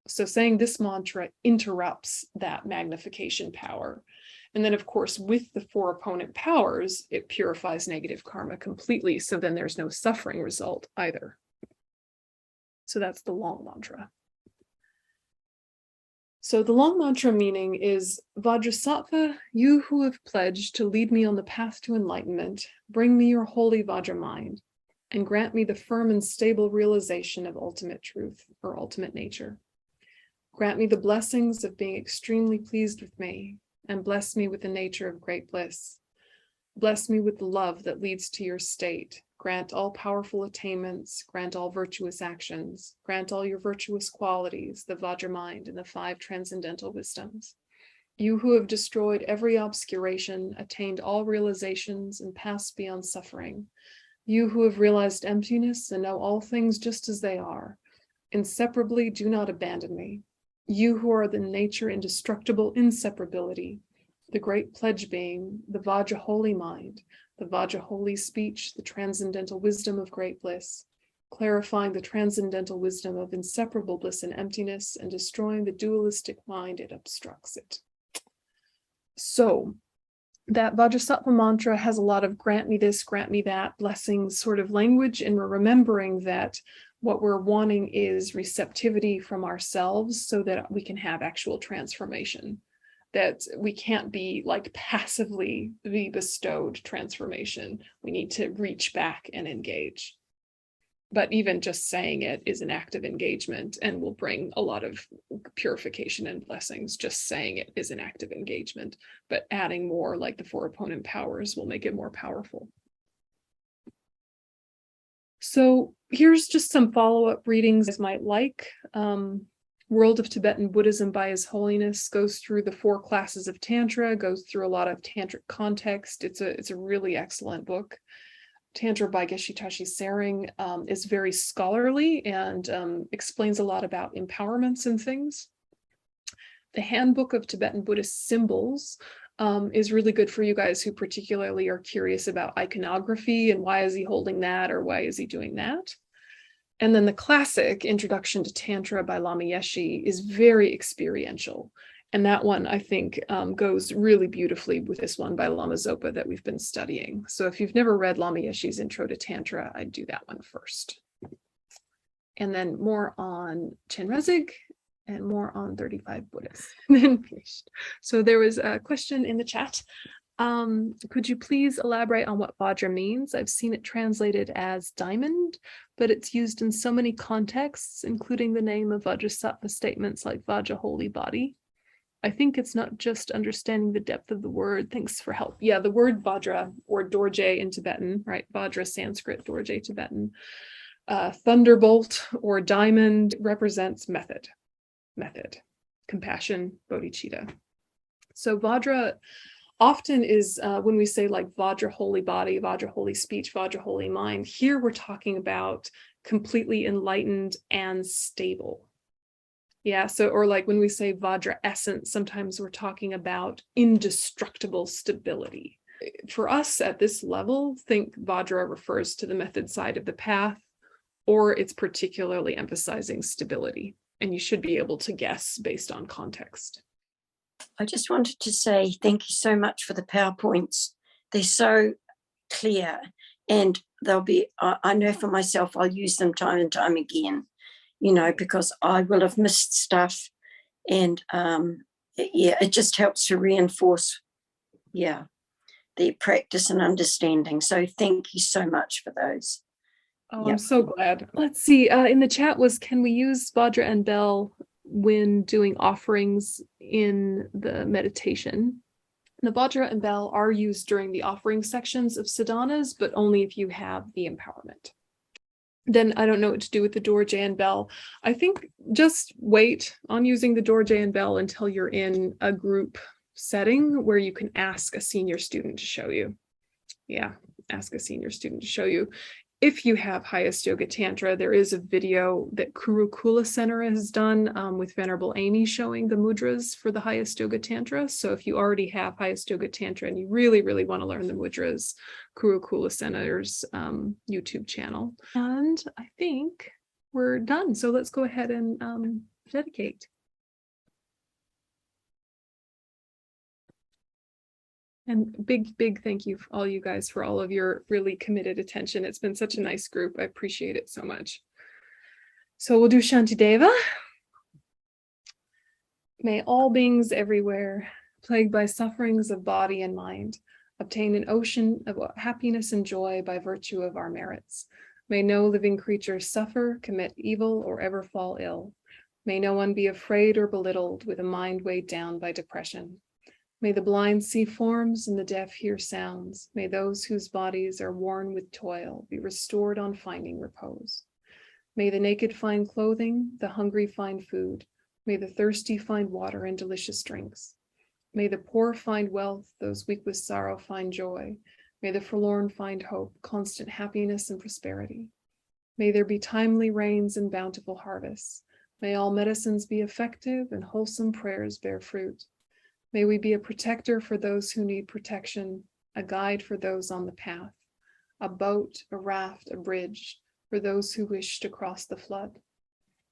So saying this mantra interrupts that magnification power. And then, of course, with the 4 opponent powers, it purifies negative karma completely. So then there's no suffering result either. So that's the long mantra. So the long mantra meaning is Vajrasattva, you who have pledged to lead me on the path to enlightenment, bring me your holy Vajra mind and grant me the firm and stable realization of ultimate truth or ultimate nature. Grant me the blessings of being extremely pleased with me and bless me with the nature of great bliss. Bless me with the love that leads to your state. Grant all powerful attainments, grant all virtuous actions, grant all your virtuous qualities, the Vajra mind and the 5 transcendental wisdoms. You who have destroyed every obscuration, attained all realizations, and passed beyond suffering. You who have realized emptiness and know all things just as they are. Inseparably, do not abandon me. You who are the nature indestructible inseparability, the great pledge being, the Vajra holy mind, the Vajra holy speech, the transcendental wisdom of great bliss, clarifying the transcendental wisdom of inseparable bliss and emptiness, and destroying the dualistic mind it obstructs it. So that Vajrasattva mantra has a lot of grant me this, grant me that, blessings sort of language, and we're remembering that what we're wanting is receptivity from ourselves so that we can have actual transformation. That we can't be like passively be bestowed transformation. We need to reach back and engage. But even just saying it is an act of engagement and will bring a lot of purification and blessings. Just saying it is an act of engagement, but adding more like the 4 opponent powers will make it more powerful. So here's just some follow-up readings you might like. World of Tibetan Buddhism by His Holiness goes through the 4 classes of Tantra, goes through a lot of tantric context. It's a really excellent book. Tantra by Geshe Tashi Tsering is very scholarly and explains a lot about empowerments and things. The Handbook of Tibetan Buddhist Symbols is really good for you guys who particularly are curious about iconography and why is he holding that or why is he doing that. And then the classic Introduction to Tantra by Lama Yeshe is very experiential. And that one, I think, goes really beautifully with this one by Lama Zopa that we've been studying. So if you've never read Lama Yeshe's Intro to Tantra, I'd do that one first. And then more on Chenrezig and more on 35 Buddhists. Then finished. So there was a question in the chat. Could you please elaborate on what Vajra means? I've seen it translated as diamond, but it's used in so many contexts, including the name of Vajrasattva statements like Vajra holy body. I think it's not just understanding the depth of the word. Thanks for help. Yeah, the word Vajra or Dorje in Tibetan, right? Vajra Sanskrit, Dorje Tibetan. Thunderbolt or diamond represents method, compassion, bodhicitta. So Vajra often is when we say like Vajra holy body, Vajra holy speech, Vajra holy mind, here we're talking about completely enlightened and stable. Yeah, so or like when we say Vajra essence, sometimes we're talking about indestructible stability. For us at this level, think Vajra refers to the method side of the path, or it's particularly emphasizing stability. And you should be able to guess based on context. I just wanted to say thank you so much for the PowerPoints. They're so clear, and they'll be, I know for myself, I'll use them time and time again, you know, because I will have missed stuff. And yeah, it just helps to reinforce, yeah, the practice and understanding. So thank you so much for those. Oh, yep. I'm so glad. Let's see, in the chat was, can we use Vajra and bell when doing offerings in the meditation? The Vajra and bell are used during the offering sections of sadhanas, but only if you have the empowerment. Then I don't know what to do with the Dorje and bell. I think just wait on using the Dorje and bell until you're in a group setting where you can ask a senior student to show you. Yeah, ask a senior student to show you. If you have Highest Yoga Tantra, there is a video that Kurukula Center has done with Venerable Amy showing the mudras for the Highest Yoga Tantra. So if you already have Highest Yoga Tantra and you really, really want to learn the mudras, Kurukula Center's YouTube channel. And I think we're done. So let's go ahead and dedicate. And big thank you, all you guys, for all of your really committed attention. It's been such a nice group. I appreciate it so much. So we'll do Shantideva. May all beings everywhere, plagued by sufferings of body and mind, obtain an ocean of happiness and joy by virtue of our merits. May no living creature suffer, commit evil, or ever fall ill. May no one be afraid or belittled with a mind weighed down by depression. May the blind see forms and the deaf hear sounds. May those whose bodies are worn with toil be restored on finding repose. May the naked find clothing, the hungry find food. May the thirsty find water and delicious drinks. May the poor find wealth, those weak with sorrow find joy. May the forlorn find hope, constant happiness and prosperity. May there be timely rains and bountiful harvests. May all medicines be effective and wholesome prayers bear fruit. May we be a protector for those who need protection, a guide for those on the path, a boat, a raft, a bridge for those who wish to cross the flood.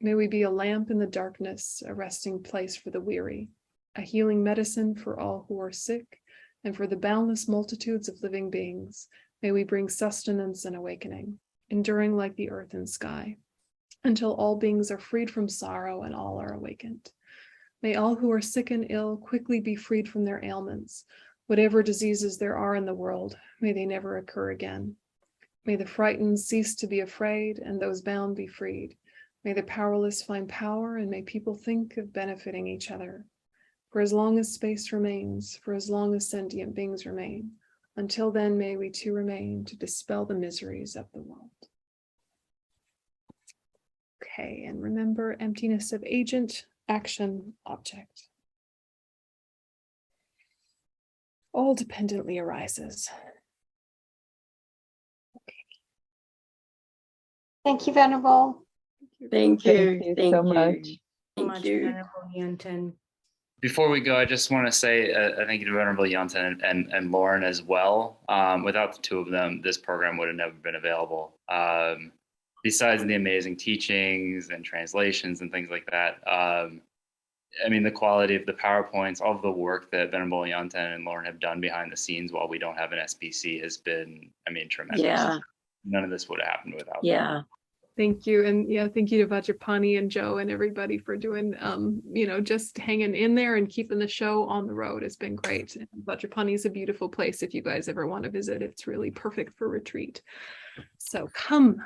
May we be a lamp in the darkness, a resting place for the weary, a healing medicine for all who are sick, and for the boundless multitudes of living beings. May we bring sustenance and awakening, enduring like the earth and sky, until all beings are freed from sorrow and all are awakened. May all who are sick and ill quickly be freed from their ailments. Whatever diseases there are in the world, may they never occur again. May the frightened cease to be afraid and those bound be freed. May the powerless find power and may people think of benefiting each other. For as long as space remains, for as long as sentient beings remain, until then may we too remain to dispel the miseries of the world. Okay, and remember emptiness of agent, action, object. All dependently arises. Thank you, Venerable. Thank you. you Thank so you. much. So Thank much, you. Venerable Yunten. Before we go, I just want to say a thank you to Venerable Yunten and Lauren as well. Without the two of them, this program would have never been available. Besides the amazing teachings and translations and things like that, I mean, the quality of the PowerPoints, all of the work that Venerable Yunten and Lauren have done behind the scenes while we don't have an SPC has been, I mean, tremendous. Yeah. None of this would have happened without them. Yeah. Thank you. And yeah, thank you to Vajrapani and Joe and everybody for doing, just hanging in there and keeping the show on the road. It's been great. Vajrapani is a beautiful place. If you guys ever want to visit, it's really perfect for retreat. So come.